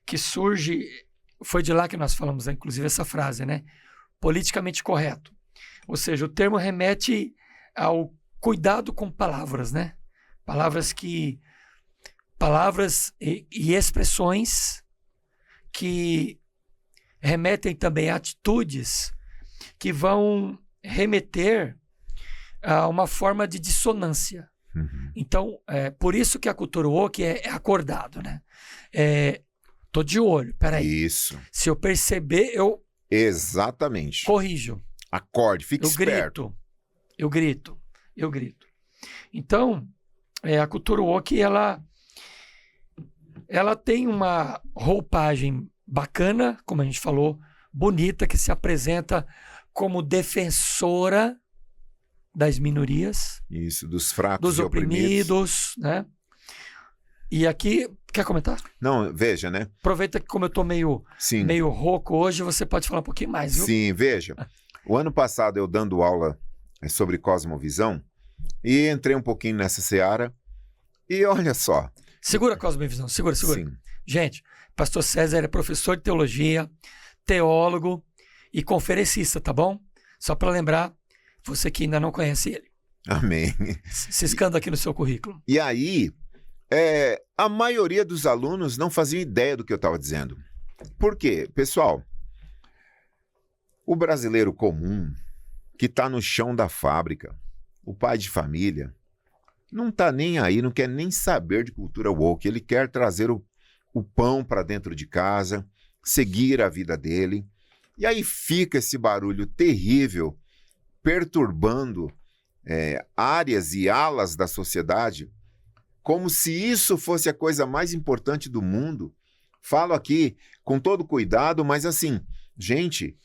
que surge, foi de lá que nós falamos, inclusive, essa frase, né? Politicamente correto. Ou seja, o termo remete ao cuidado com palavras, né? Palavras e expressões que remetem também a atitudes que vão remeter a uma forma de dissonância. Uhum. Então, por isso que a cultura woke é acordado, né? Tô de olho, peraí. Isso. Se eu perceber, eu... Exatamente. Corrijo. Acorde, fique esperto. Eu grito. Então, a cultura woke, ela tem uma roupagem bacana, como a gente falou, bonita, que se apresenta como defensora das minorias. Isso, dos fracos dos e oprimidos, né? E aqui, quer comentar? Não, veja, né? Aproveita que como eu tô meio rouco hoje, você pode falar um pouquinho mais, viu? Sim, veja. O ano passado eu dando aula sobre cosmovisão e entrei um pouquinho nessa seara e olha só. Segura a cosmovisão, segura. Sim. Gente, pastor César é professor de teologia, teólogo e conferencista, tá bom? Só para lembrar, você que ainda não conhece ele. Amém. Ciscando aqui no seu currículo. E aí, a maioria dos alunos não faziam ideia do que eu estava dizendo. Por quê? Pessoal, o brasileiro comum, que está no chão da fábrica, o pai de família, não está nem aí, não quer nem saber de cultura woke. Ele quer trazer o pão para dentro de casa, seguir a vida dele. E aí fica esse barulho terrível, perturbando áreas e alas da sociedade, como se isso fosse a coisa mais importante do mundo. Falo aqui com todo cuidado, mas assim, gente,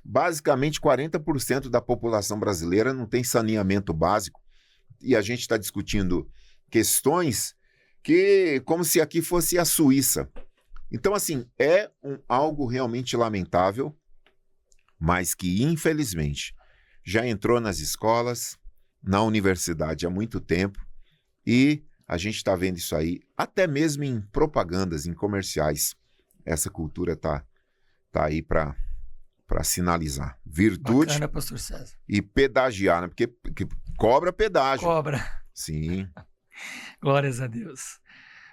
basicamente 40% da população brasileira não tem saneamento básico e a gente está discutindo questões que como se aqui fosse a Suíça. Então, assim, algo realmente lamentável, mas que, infelizmente, já entrou nas escolas, na universidade há muito tempo e a gente está vendo isso aí, até mesmo em propagandas, em comerciais. Essa cultura tá aí para sinalizar virtude. Bacana, pastor César. E pedagiar, né? Porque cobra pedágio. Cobra. Sim. Glórias a Deus.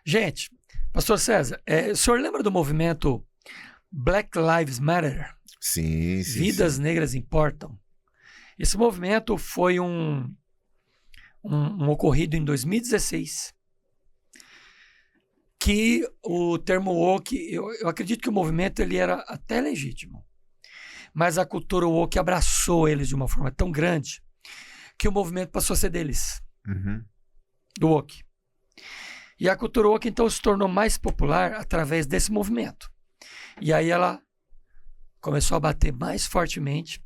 Gente, pastor César, o senhor lembra do movimento Black Lives Matter? Sim. Vidas negras importam. Esse movimento foi um ocorrido em 2016, que o termo woke, eu acredito que o movimento ele era até legítimo, mas a cultura woke abraçou eles de uma forma tão grande que o movimento passou a ser deles, do woke. E a cultura woke, então, se tornou mais popular através desse movimento. E aí ela começou a bater mais fortemente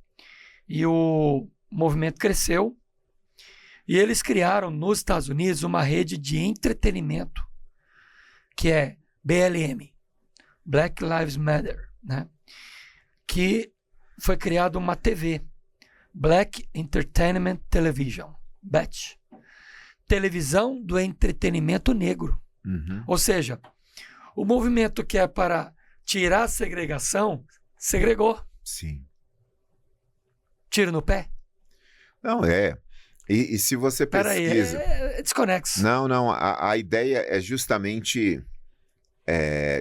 e o movimento cresceu. E eles criaram nos Estados Unidos uma rede de entretenimento que é BLM, Black Lives Matter, né? Que foi criada uma TV, Black Entertainment Television, BET, televisão do entretenimento negro. Ou seja, o movimento que é para tirar a segregação, segregou. Sim. Tiro no pé? Não, é. E se você pesquisa... é desconexo. Não. A ideia é justamente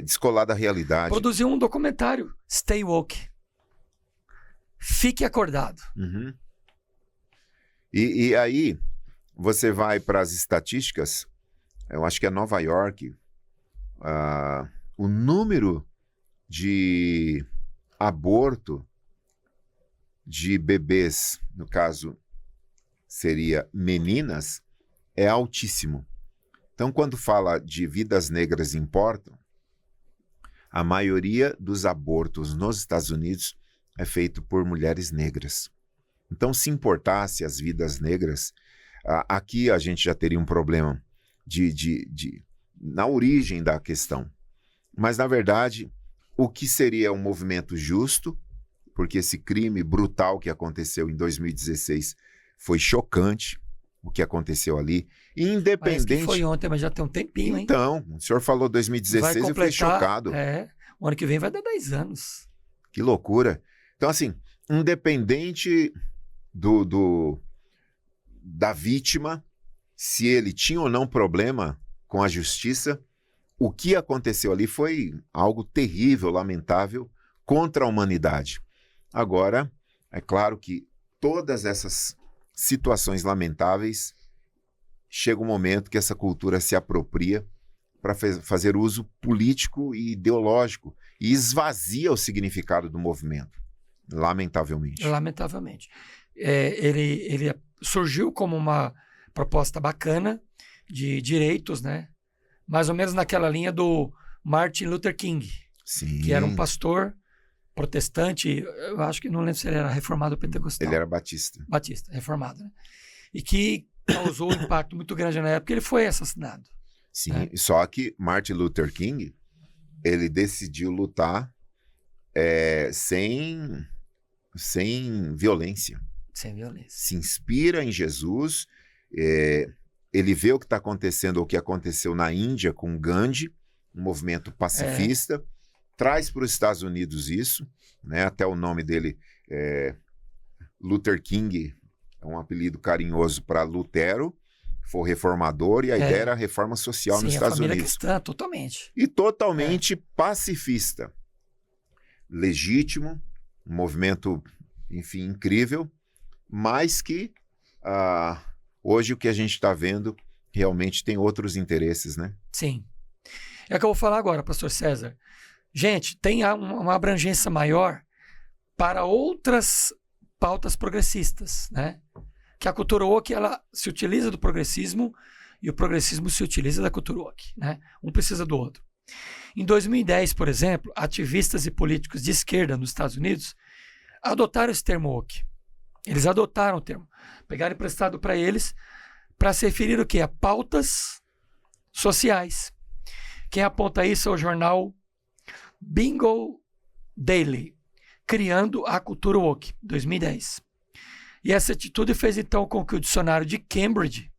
descolar da realidade. Produziu um documentário, Stay Woke. Fique acordado. E aí, você vai para as estatísticas, eu acho que é Nova York, o número de aborto de bebês, no caso seria meninas, é altíssimo. Então, quando fala de vidas negras importam, a maioria dos abortos nos Estados Unidos é feito por mulheres negras. Então, se importasse as vidas negras, aqui a gente já teria um problema na origem da questão. Mas, na verdade, o que seria um movimento justo, porque esse crime brutal que aconteceu em 2016 foi chocante, o que aconteceu ali, independente... Parece que foi ontem, mas já tem um tempinho, hein? Então, o senhor falou 2016, eu fiquei chocado. O ano que vem vai dar 10 anos. Que loucura. Então, assim, independente da vítima, se ele tinha ou não problema com a justiça, o que aconteceu ali foi algo terrível, lamentável, contra a humanidade. Agora, é claro que todas essas situações lamentáveis, chega um momento que essa cultura se apropria para fazer uso político e ideológico e esvazia o significado do movimento, lamentavelmente. Lamentavelmente. Ele surgiu como uma proposta bacana de direitos, né? Mais ou menos naquela linha do Martin Luther King, Sim. que era um pastor protestante, eu acho que não lembro se ele era reformado ou pentecostal. Ele era batista. Batista, reformado, né? E que causou um impacto muito grande na época, ele foi assassinado. Sim, só que Martin Luther King, ele decidiu lutar sem violência. Sem violência. Se inspira em Jesus, ele vê o que está acontecendo, o que aconteceu na Índia com Gandhi, um movimento pacifista, traz para os Estados Unidos isso, né? Até o nome dele, Luther King, é um apelido carinhoso para Lutero, foi reformador, e a ideia era a reforma social nos Estados Unidos. Cristã, totalmente. E totalmente pacifista. Legítimo, um movimento, enfim, incrível, mas que hoje o que a gente está vendo realmente tem outros interesses, né? Sim. É o que eu vou falar agora, pastor César. Gente, tem uma abrangência maior para outras pautas progressistas, né? Que a cultura woke, ela se utiliza do progressismo e o progressismo se utiliza da cultura woke, né? Um precisa do outro. Em 2010, por exemplo, ativistas e políticos de esquerda nos Estados Unidos adotaram esse termo woke. Eles adotaram o termo, pegaram emprestado para eles para se referir o quê? A pautas sociais. Quem aponta isso é o jornal Bingo Daily, criando a cultura woke, 2010. E essa atitude fez então com que o dicionário de Cambridge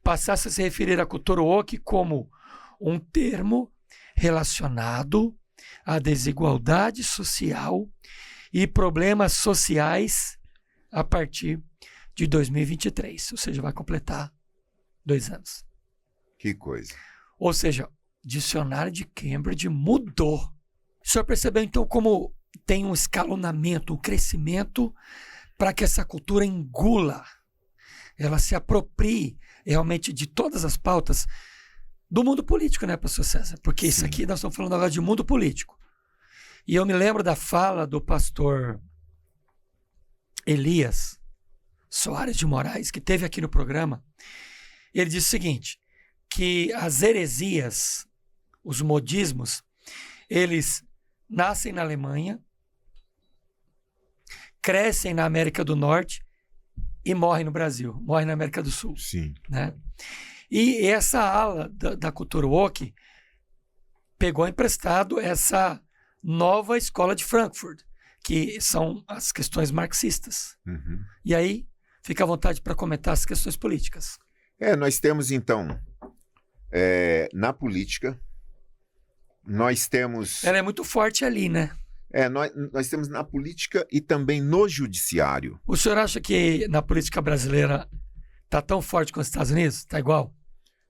passasse a se referir à cultura woke como um termo relacionado à desigualdade social e problemas sociais a partir de 2023, ou seja, vai completar 2 anos. Que coisa. Ou seja, o dicionário de Cambridge mudou. O senhor percebeu então como tem um escalonamento, um crescimento para que essa cultura engula, ela se aproprie realmente de todas as pautas do mundo político, né, pastor César? Porque isso aqui nós estamos falando agora de mundo político. E eu me lembro da fala do pastor Elias Soares de Moraes, que teve aqui no programa. Ele disse o seguinte, que as heresias, os modismos, eles nascem na Alemanha, crescem na América do Norte e morrem no Brasil, morrem na América do Sul. Sim. Né? E essa ala da cultura woke pegou emprestado essa nova escola de Frankfurt, que são as questões marxistas. Uhum. E aí, fica à vontade para comentar as questões políticas. Nós temos, então, na política, nós temos... Ela é muito forte ali, né? Nós temos na política e também no judiciário. O senhor acha que na política brasileira tá tão forte quanto os Estados Unidos? Tá igual?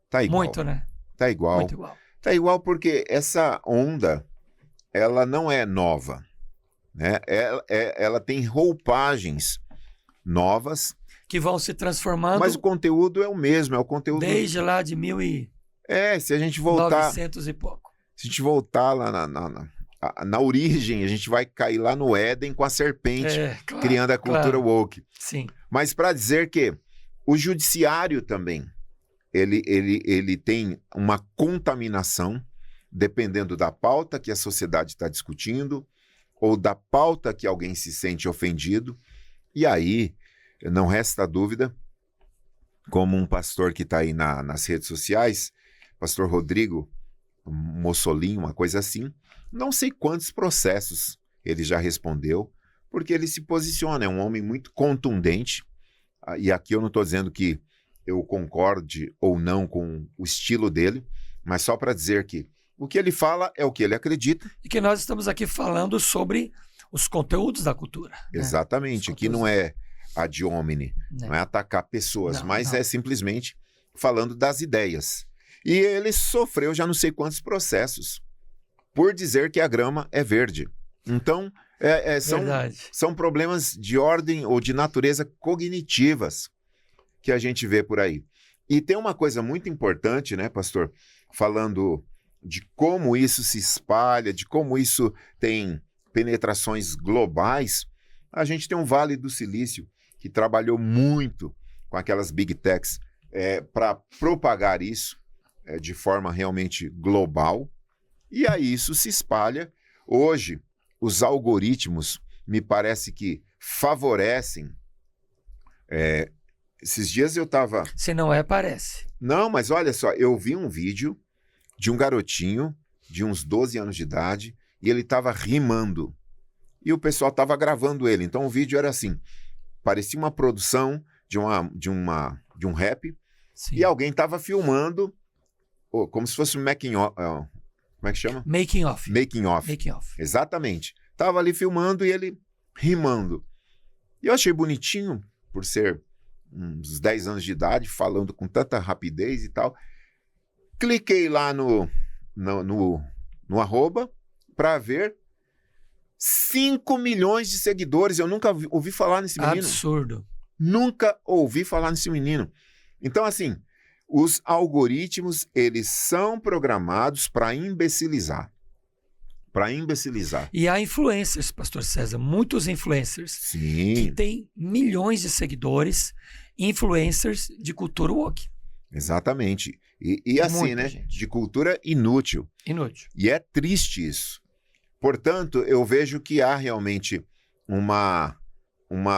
Tá igual. Muito, né? Tá igual. Muito igual. Tá igual porque essa onda, ela não é nova, né? Ela tem roupagens novas. Que vão se transformando. Mas o conteúdo é o mesmo, é o conteúdo... Desde lá de 1900 se a gente voltar... e pouco. Se a gente voltar lá na origem, a gente vai cair lá no Éden com a serpente, claro, criando a cultura woke. Sim. Mas para dizer que o judiciário também, ele tem uma contaminação, dependendo da pauta que a sociedade está discutindo, ou da pauta que alguém se sente ofendido. E aí, não resta dúvida, como um pastor que está aí nas redes sociais, pastor Rodrigo Mussolini, uma coisa assim, não sei quantos processos ele já respondeu, porque ele se posiciona, é um homem muito contundente, e aqui eu não estou dizendo que eu concorde ou não com o estilo dele, mas só para dizer que o que ele fala é o que ele acredita. E que nós estamos aqui falando sobre os conteúdos da cultura. Exatamente, aqui não é ad hominem, não é atacar pessoas, mas é simplesmente falando das ideias. E ele sofreu já não sei quantos processos por dizer que a grama é verde. Então, são problemas de ordem ou de natureza cognitivas que a gente vê por aí. E tem uma coisa muito importante, né, pastor? Falando de como isso se espalha, de como isso tem penetrações globais, a gente tem um Vale do Silício que trabalhou muito com aquelas big techs para propagar isso de forma realmente global. E aí isso se espalha. Hoje, os algoritmos me parece que favorecem. Esses dias eu estava... Se não parece. Não, mas olha só, eu vi um vídeo de um garotinho de uns 12 anos de idade e ele estava rimando. E o pessoal estava gravando ele. Então o vídeo era assim, parecia uma produção de um rap. Sim. E alguém estava filmando como se fosse um making off. Como é que chama? Making off. Making off. Making off. Exatamente. Estava ali filmando e ele rimando. E eu achei bonitinho, por ser uns 10 anos de idade, falando com tanta rapidez e tal. Cliquei lá no arroba para ver 5 milhões de seguidores. Eu nunca ouvi falar nesse menino. Absurdo. Nunca ouvi falar nesse menino. Então, assim, os algoritmos, eles são programados para imbecilizar. Para imbecilizar. E há influencers, pastor César, muitos influencers. Sim. Que têm milhões de seguidores, influencers de cultura woke. Exatamente. E assim, muita né? gente. De cultura inútil. Inútil. E é triste isso. Portanto, eu vejo que há realmente uma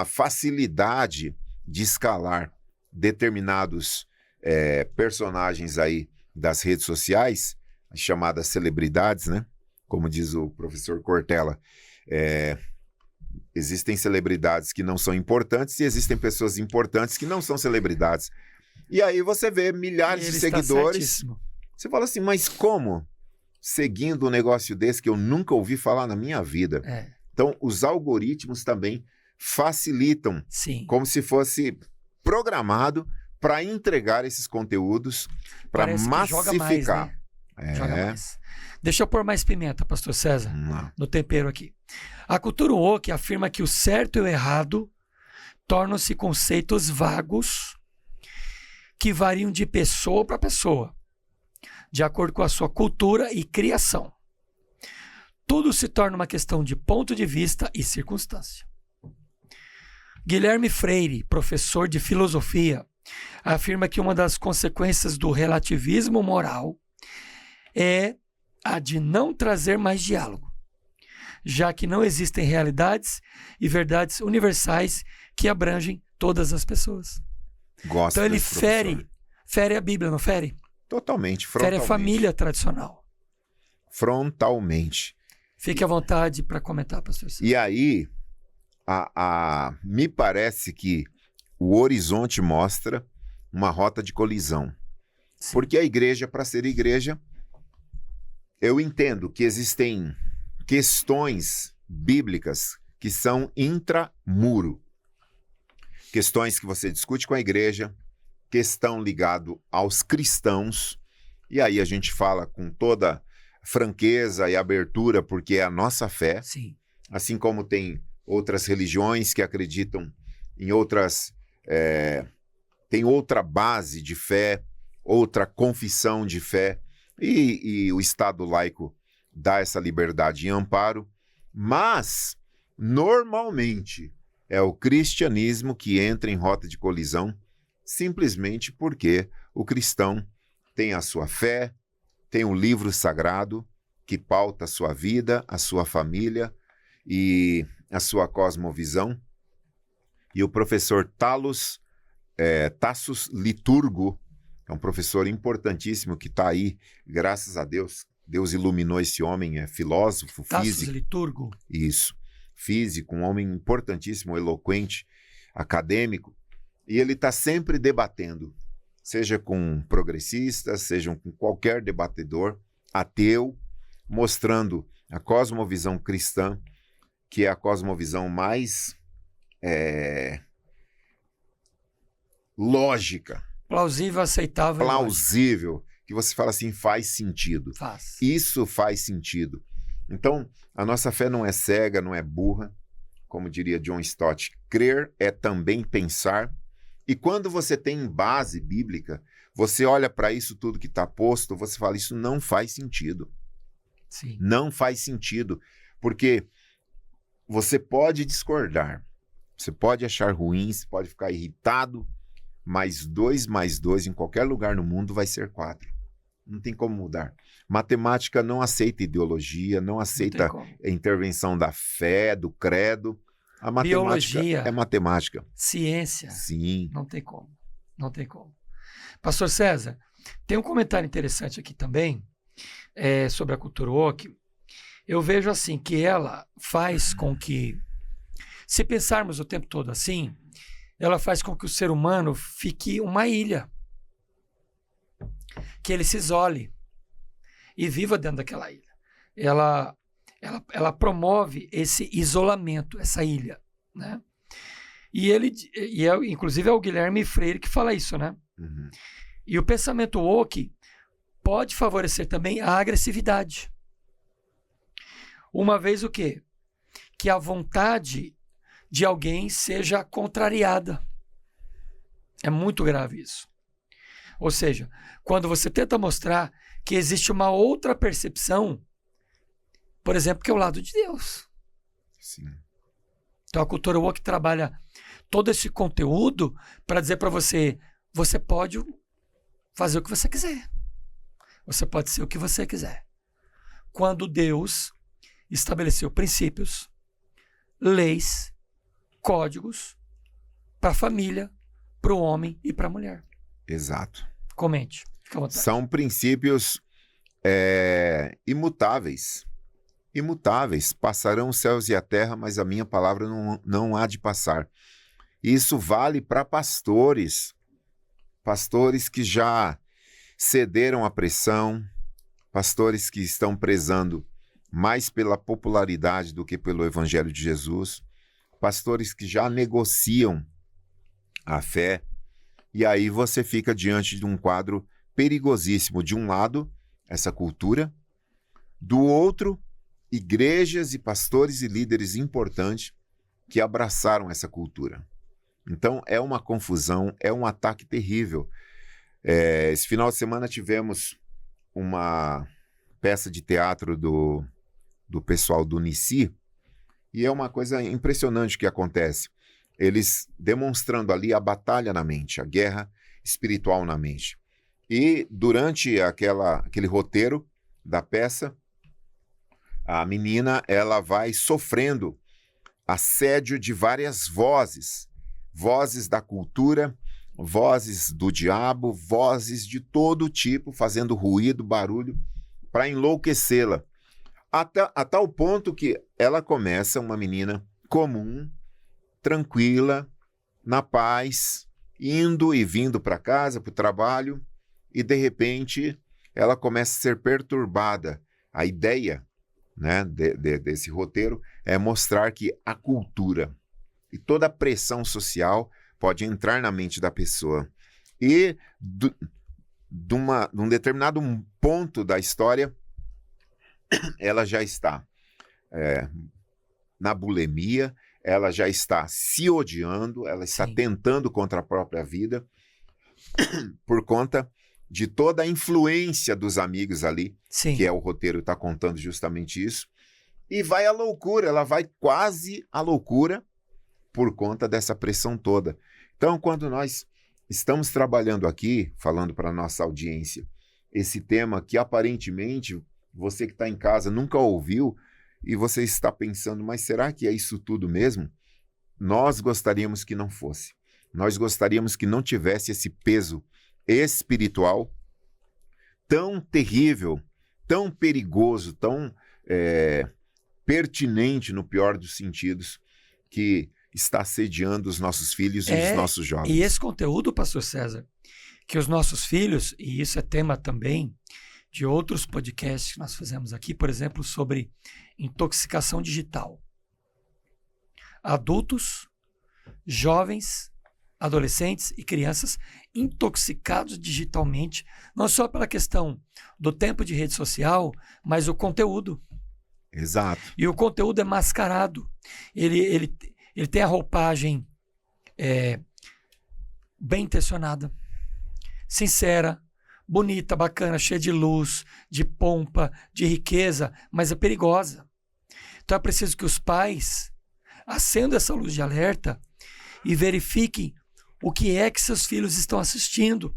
facilidade de escalar determinados personagens aí das redes sociais, as chamadas celebridades, né? Como diz o professor Cortella, existem celebridades que não são importantes e existem pessoas importantes que não são celebridades. E aí você vê milhares de seguidores. Você fala assim, mas como? Seguindo um negócio desse que eu nunca ouvi falar na minha vida. Então, os algoritmos também facilitam, sim, como se fosse programado para entregar esses conteúdos, para massificar. Joga mais. Deixa eu pôr mais pimenta, pastor César, no tempero aqui. A cultura woke afirma que o certo e o errado tornam-se conceitos vagos que variam de pessoa para pessoa, de acordo com a sua cultura e criação. Tudo se torna uma questão de ponto de vista e circunstância. Guilherme Freire, professor de filosofia, afirma que uma das consequências do relativismo moral é a de não trazer mais diálogo, já que não existem realidades e verdades universais que abrangem todas as pessoas. Gosto então ele desse professor. fere a Bíblia, não fere? Totalmente, Fere frontalmente. a família tradicional. Frontalmente. Fique à vontade para comentar, pastor. E aí, me parece que o horizonte mostra uma rota de colisão. Sim. Porque a igreja, para ser igreja, eu entendo que existem questões bíblicas que são intramuro. Questões que você discute com a igreja, questão ligado aos cristãos, e aí a gente fala com toda franqueza e abertura, porque é a nossa fé. Sim. Assim como tem outras religiões que acreditam em outras... tem outra base de fé, outra confissão de fé, e o Estado laico dá essa liberdade e amparo, mas, normalmente, é o cristianismo que entra em rota de colisão, simplesmente porque o cristão tem a sua fé, tem o livro sagrado que pauta a sua vida, a sua família e a sua cosmovisão. E o professor Tassos Liturgo, é um professor importantíssimo que está aí, graças a Deus. Deus iluminou esse homem, é filósofo, Tassos físico. Liturgo. Isso, físico, um homem importantíssimo, eloquente, acadêmico. E ele está sempre debatendo, seja com progressistas, seja com qualquer debatedor, ateu, mostrando a cosmovisão cristã, que é a cosmovisão mais lógica. Plausível, aceitável. Plausível, que você fala assim, faz sentido. Faz. Isso faz sentido. Então, a nossa fé não é cega, não é burra, como diria John Stott. Crer é também pensar. E quando você tem base bíblica, você olha para isso tudo que está posto, você fala, isso não faz sentido. Sim. Não faz sentido, porque você pode discordar, você pode achar ruim, você pode ficar irritado, mas 2 mais 2 em qualquer lugar no mundo vai ser 4. Não tem como mudar. Matemática não aceita ideologia, não aceita a intervenção da fé, do credo. A matemática biologia, é matemática. Ciência. Sim. Não tem como. Não tem como. Pastor César, tem um comentário interessante aqui também sobre a cultura woke. Eu vejo assim que ela faz com que, se pensarmos o tempo todo assim, ela faz com que o ser humano fique uma ilha. Que ele se isole e viva dentro daquela ilha. Ela promove esse isolamento, essa ilha, né? Inclusive é o Guilherme Freire que fala isso, né? Uhum. E o pensamento woke pode favorecer também a agressividade. Uma vez o quê? Que a vontade de alguém seja contrariada. É muito grave isso. Ou seja, quando você tenta mostrar que existe uma outra percepção, por exemplo, que é o lado de Deus. Sim. Então a cultura woke trabalha todo esse conteúdo para dizer para você, você pode fazer o que você quiser. Você pode ser o que você quiser. Quando Deus estabeleceu princípios, leis, códigos para a família, para o homem e para a mulher. Exato. Comente. Fica à vontade. São princípios imutáveis. Imutáveis. Passarão os céus e a terra, mas a minha palavra não há de passar. Isso vale para pastores. Pastores que já cederam à pressão. Pastores que estão prezando mais pela popularidade do que pelo Evangelho de Jesus. Pastores que já negociam a fé. E aí você fica diante de um quadro perigosíssimo. De um lado, essa cultura. Do outro, igrejas e pastores e líderes importantes que abraçaram essa cultura. Então, é uma confusão, é um ataque terrível. Esse final de semana tivemos uma peça de teatro do pessoal do Nici, e é uma coisa impressionante que acontece. Eles demonstrando ali a batalha na mente, a guerra espiritual na mente. E durante aquele roteiro da peça, a menina ela vai sofrendo assédio de várias vozes. Vozes da cultura, vozes do diabo, vozes de todo tipo, fazendo ruído, barulho, para enlouquecê-la. A tal ponto que ela começa uma menina comum, tranquila, na paz, indo e vindo para casa, para o trabalho, e de repente ela começa a ser perturbada. A ideia, né, desse roteiro é mostrar que a cultura e toda a pressão social pode entrar na mente da pessoa. E de um determinado ponto da história, ela já está na bulimia, ela já está se odiando, ela está tentando contra a própria vida, por conta de toda a influência dos amigos ali, que o roteiro está contando justamente isso, e vai à loucura, ela vai quase à loucura por conta dessa pressão toda. Então, quando nós estamos trabalhando aqui, falando para a nossa audiência, esse tema que aparentemente você que está em casa nunca ouviu e você está pensando, mas será que é isso tudo mesmo? Nós gostaríamos que não fosse. Nós gostaríamos que não tivesse esse peso espiritual tão terrível, tão perigoso, tão pertinente no pior dos sentidos, que está assediando os nossos filhos e os nossos jovens. E esse conteúdo, pastor César, que os nossos filhos, e isso é tema também de outros podcasts que nós fizemos aqui, por exemplo, sobre intoxicação digital. Adultos, jovens, adolescentes e crianças intoxicados digitalmente, não só pela questão do tempo de rede social, mas o conteúdo. Exato. E o conteúdo é mascarado. Ele tem a roupagem bem intencionada, sincera, bonita, bacana, cheia de luz, de pompa, de riqueza, mas é perigosa. Então é preciso que os pais acendam essa luz de alerta e verifiquem o que é que seus filhos estão assistindo,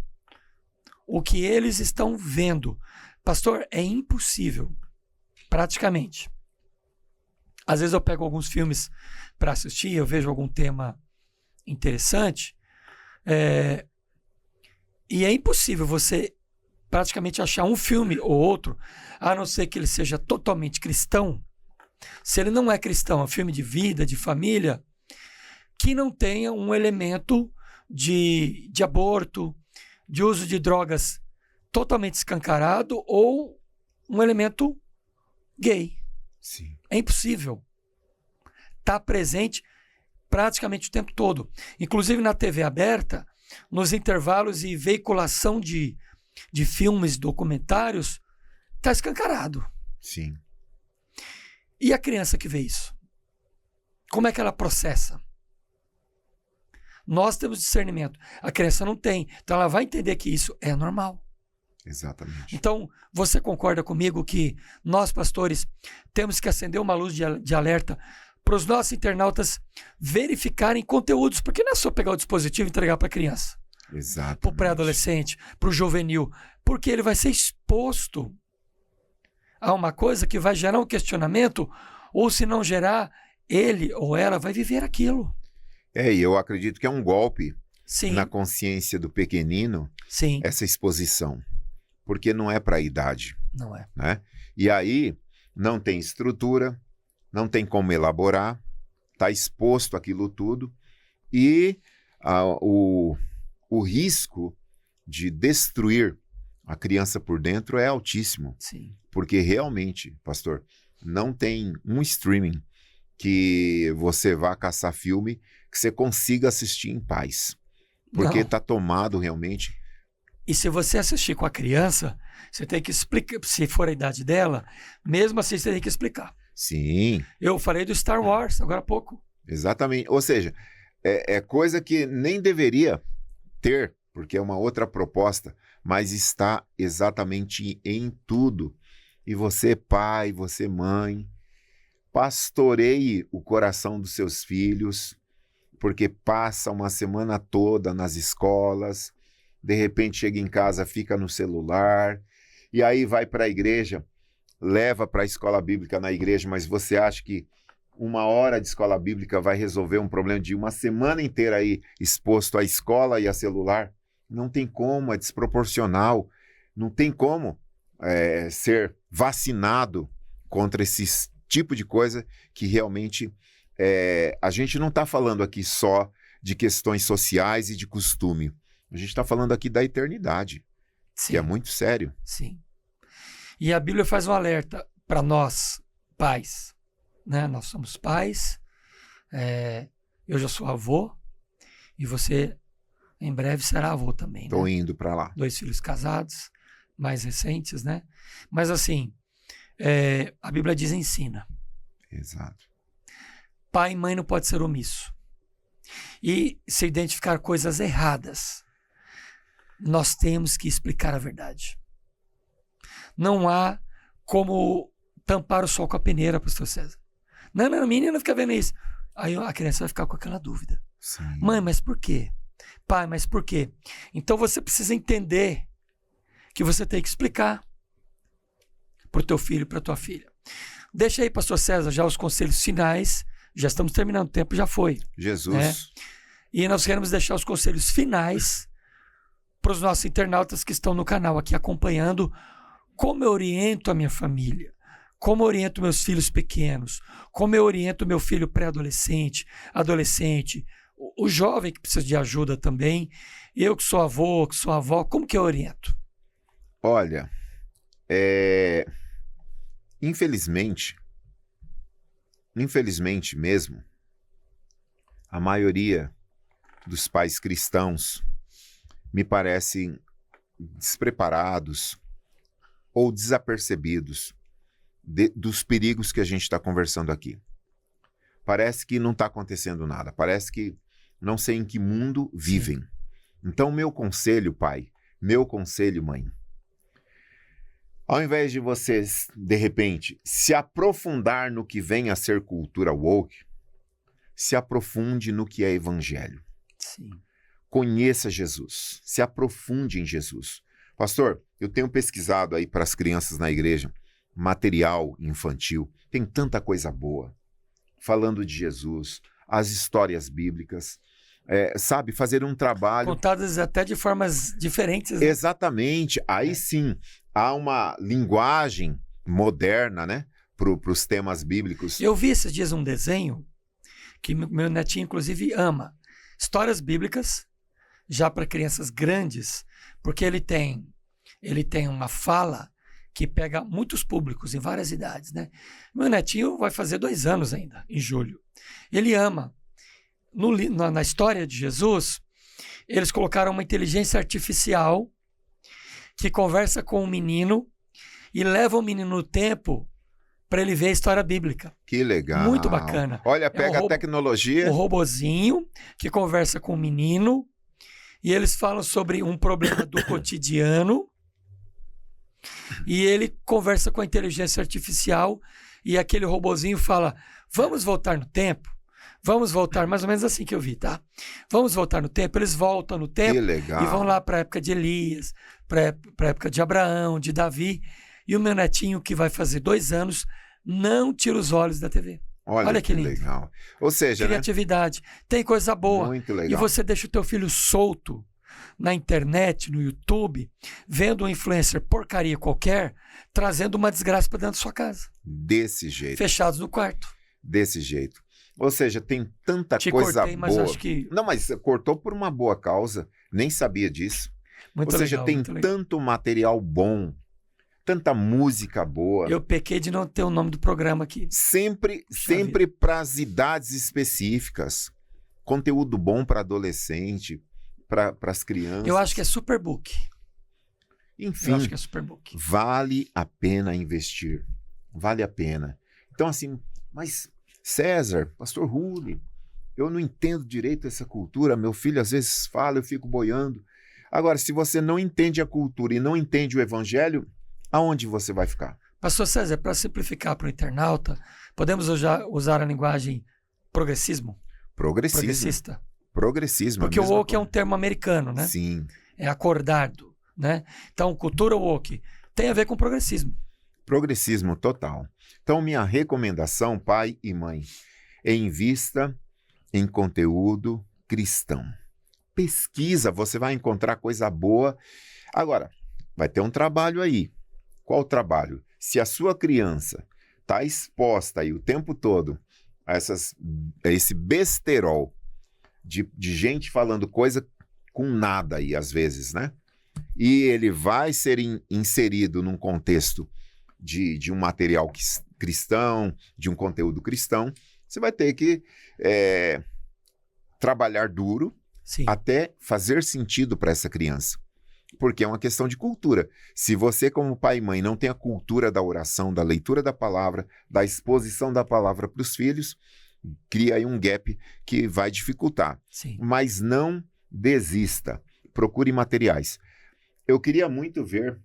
o que eles estão vendo. Pastor, é impossível, praticamente. Às vezes eu pego alguns filmes para assistir, eu vejo algum tema interessante, e é impossível você praticamente achar um filme ou outro, a não ser que ele seja totalmente cristão. Se ele não é cristão, é um filme de vida, de família, que não tenha um elemento de aborto, de uso de drogas totalmente escancarado ou um elemento gay. Sim. É impossível. Está presente praticamente o tempo todo. Inclusive na TV aberta, nos intervalos e veiculação de filmes, documentários, está escancarado. Sim. E a criança que vê isso? Como é que ela processa? Nós temos discernimento. A criança não tem. Então ela vai entender que isso é normal. Exatamente. Então, você concorda comigo que nós, pastores, temos que acender uma luz de alerta para os nossos internautas verificarem conteúdos, porque não é só pegar o dispositivo e entregar para a criança. Exato. Para o pré-adolescente, para o juvenil, porque ele vai ser exposto a uma coisa que vai gerar um questionamento, ou se não gerar, ele ou ela vai viver aquilo. E eu acredito que é um golpe Sim. na consciência do pequenino, Sim. essa exposição, porque não é para a idade. Não é. Né? E aí não tem estrutura, não tem como elaborar, está exposto aquilo tudo, e o risco de destruir a criança por dentro é altíssimo. Sim. Porque realmente, pastor, não tem um streaming que você vá caçar filme que você consiga assistir em paz. Porque está tomado realmente. E se você assistir com a criança, você tem que explicar, se for a idade dela, mesmo assim você tem que explicar. Sim. Eu falei do Star Wars agora há pouco. Exatamente. Ou seja, é coisa que nem deveria ter, porque é uma outra proposta, mas está exatamente em tudo. E você, pai, você, mãe, pastoreie o coração dos seus filhos, porque passa uma semana toda nas escolas, de repente chega em casa, fica no celular, e aí vai para a igreja, leva para a escola bíblica na igreja, mas você acha que 1 hora de escola bíblica vai resolver um problema de uma semana inteira aí exposto à escola e a celular? Não tem como, é desproporcional. Não tem como ser vacinado contra esse tipo de coisa que realmente a gente não está falando aqui só de questões sociais e de costume. A gente está falando aqui da eternidade, Sim. que é muito sério. Sim. E a Bíblia faz um alerta para nós, pais. Né? Nós somos pais, eu já sou avô, e você em breve será avô também. Estou né? indo para lá. 2 filhos casados, mais recentes, né? Mas assim, a Bíblia diz ensina. Exato. Pai e mãe não pode ser omisso. E se identificar coisas erradas, nós temos que explicar a verdade. Não há como tampar o sol com a peneira, pastor César. Não, a menina fica vendo isso. Aí a criança vai ficar com aquela dúvida. Sim. Mãe, mas por quê? Pai, mas por quê? Então você precisa entender que você tem que explicar para o teu filho e para a tua filha. Deixa aí, pastor César, já os conselhos finais. Já estamos terminando, o tempo já foi. Jesus. Né? E nós queremos deixar os conselhos finais para os nossos internautas que estão no canal aqui acompanhando como eu oriento a minha família, como eu oriento meus filhos pequenos, como eu oriento meu filho pré-adolescente, adolescente, o jovem que precisa de ajuda também, eu que sou avô, que sou avó, como que eu oriento? Olha, infelizmente mesmo, a maioria dos pais cristãos me parecem despreparados ou desapercebidos dos perigos que a gente está conversando aqui. Parece que não está acontecendo nada, parece que não sei em que mundo vivem. Então, meu conselho, pai, meu conselho, mãe, ao invés de vocês, de repente, se aprofundar no que vem a ser cultura woke, se aprofunde no que é evangelho. Sim. Conheça Jesus, se aprofunde em Jesus. Pastor, eu tenho pesquisado aí para as crianças na igreja material infantil, tem tanta coisa boa, falando de Jesus, as histórias bíblicas, sabe, fazer um trabalho... Contadas até de formas diferentes. Né? Exatamente, aí sim, há uma linguagem moderna, né, para os temas bíblicos. Eu vi esses dias um desenho que meu netinho, inclusive, ama. Histórias bíblicas, já para crianças grandes, porque ele tem uma fala que pega muitos públicos em várias idades, né? Meu netinho vai fazer 2 anos ainda, em julho. Ele ama. Na história de Jesus, eles colocaram uma inteligência artificial que conversa com o menino e leva o menino no tempo para ele ver a história bíblica. Que legal. Muito bacana. Olha, pega a tecnologia. Um robozinho que conversa com o menino e eles falam sobre um problema do cotidiano e ele conversa com a inteligência artificial e aquele robozinho fala, vamos voltar no tempo? Vamos voltar, mais ou menos assim que eu vi, tá? Vamos voltar no tempo. Eles voltam no tempo e vão lá para a época de Elias, para a época de Abraão, de Davi. E o meu netinho, que vai fazer 2 anos, não tira os olhos da TV. Olha que lindo. Legal. Ou seja, criatividade. Né? Tem coisa boa. Muito legal. E você deixa o teu filho solto na internet, no YouTube, vendo um influencer porcaria qualquer, trazendo uma desgraça para dentro da sua casa. Desse jeito. Fechados no quarto. Desse jeito. Ou seja, tem tanta Te coisa cortei, mas boa. acho que... Não, mas cortou por uma boa causa. Nem sabia disso. Muito Ou seja, legal, tem muito legal. tanto material bom, tanta música boa. Eu pequei de não ter o nome do programa aqui. Sempre para as idades específicas. Conteúdo bom para adolescente, para as crianças. Eu acho que é Superbook. Enfim, eu acho que é Superbook. Vale a pena investir. Vale a pena. Então, assim, mas César, Pastor Rulli, eu não entendo direito essa cultura, meu filho às vezes fala, eu fico boiando. Agora, se você não entende a cultura e não entende o evangelho, aonde você vai ficar? Pastor César, para simplificar para o internauta, podemos usar a linguagem progressismo? Progressista. Progressismo. Porque o woke é um termo americano, né? Sim. É acordado, né? Então, cultura woke tem a ver com progressismo. Progressismo total. Então, minha recomendação, pai e mãe, é invista em conteúdo cristão. Pesquisa, você vai encontrar coisa boa. Agora, vai ter um trabalho aí. Qual o trabalho? Se a sua criança está exposta aí o tempo todo a esse besterol de gente falando coisa com nada aí, às vezes, né? E ele vai ser inserido num contexto de um material cristão, de um conteúdo cristão, você vai ter que trabalhar duro até fazer sentido para essa criança. Porque é uma questão de cultura. Se você, como pai e mãe, não tem a cultura da oração, da leitura da palavra, da exposição da palavra para os filhos, cria aí um gap que vai dificultar. Sim. Mas não desista. Procure materiais. Eu queria muito ver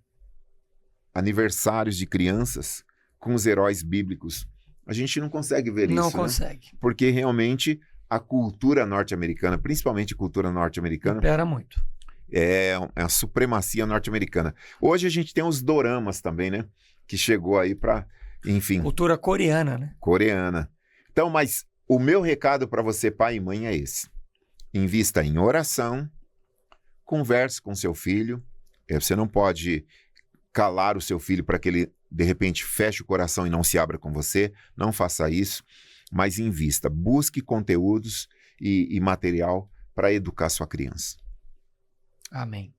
aniversários de crianças com os heróis bíblicos. A gente não consegue ver isso, Não consegue. Né? Porque realmente a cultura norte-americana, principalmente a cultura norte-americana, impera muito. É a supremacia norte-americana. Hoje a gente tem os doramas também, né? Que chegou aí para, enfim... Cultura coreana, né? Coreana. Então, mas o meu recado para você, pai e mãe, é esse. Invista em oração, converse com seu filho. Você não pode calar o seu filho para que ele, de repente, feche o coração e não se abra com você. Não faça isso, mas invista. Busque conteúdos e material para educar sua criança. Amém.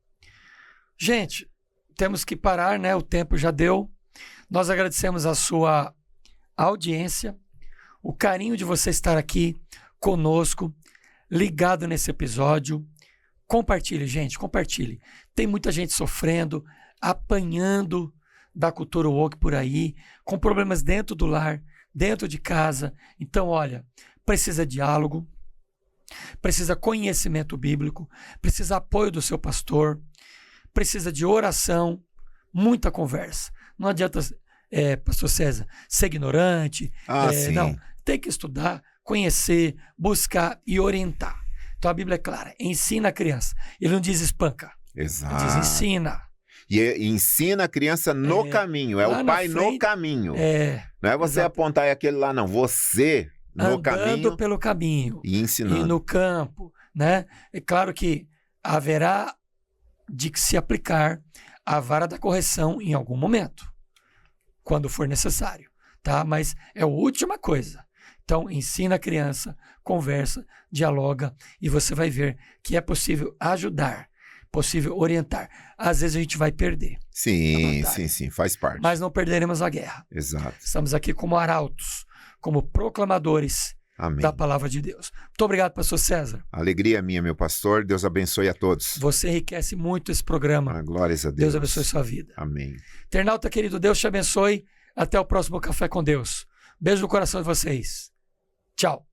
Gente, temos que parar, né? O tempo já deu. Nós agradecemos a sua audiência, o carinho de você estar aqui conosco, ligado nesse episódio. Compartilhe, gente, compartilhe. Tem muita gente sofrendo, apanhando da cultura woke por aí, com problemas dentro do lar, dentro de casa. Então, olha, precisa diálogo, precisa conhecimento bíblico, precisa apoio do seu pastor, precisa de oração, muita conversa. Não adianta, pastor César, ser ignorante. Não, tem que estudar, conhecer, buscar e orientar. Então a Bíblia é clara, ensina a criança. Ele não diz espanca, exato. Ele diz ensina. E ensina a criança no caminho, é o pai frente, no caminho. Não é você apontar aquele lá, não, você... No caminho, andando pelo caminho e ensinando. E no campo, né? É claro que haverá de se aplicar a vara da correção em algum momento, quando for necessário, tá? Mas é a última coisa. Então, ensina a criança, conversa, dialoga e você vai ver que é possível ajudar, possível orientar. Às vezes a gente vai perder. Sim, faz parte. Mas não perderemos a guerra. Exato. Estamos aqui como arautos, como proclamadores Amém. Da palavra de Deus. Muito obrigado, pastor César. Alegria minha, meu pastor. Deus abençoe a todos. Você enriquece muito esse programa. Glórias a Deus. Deus abençoe sua vida. Amém. Internauta querido, Deus te abençoe. Até o próximo Café com Deus. Beijo no coração de vocês. Tchau.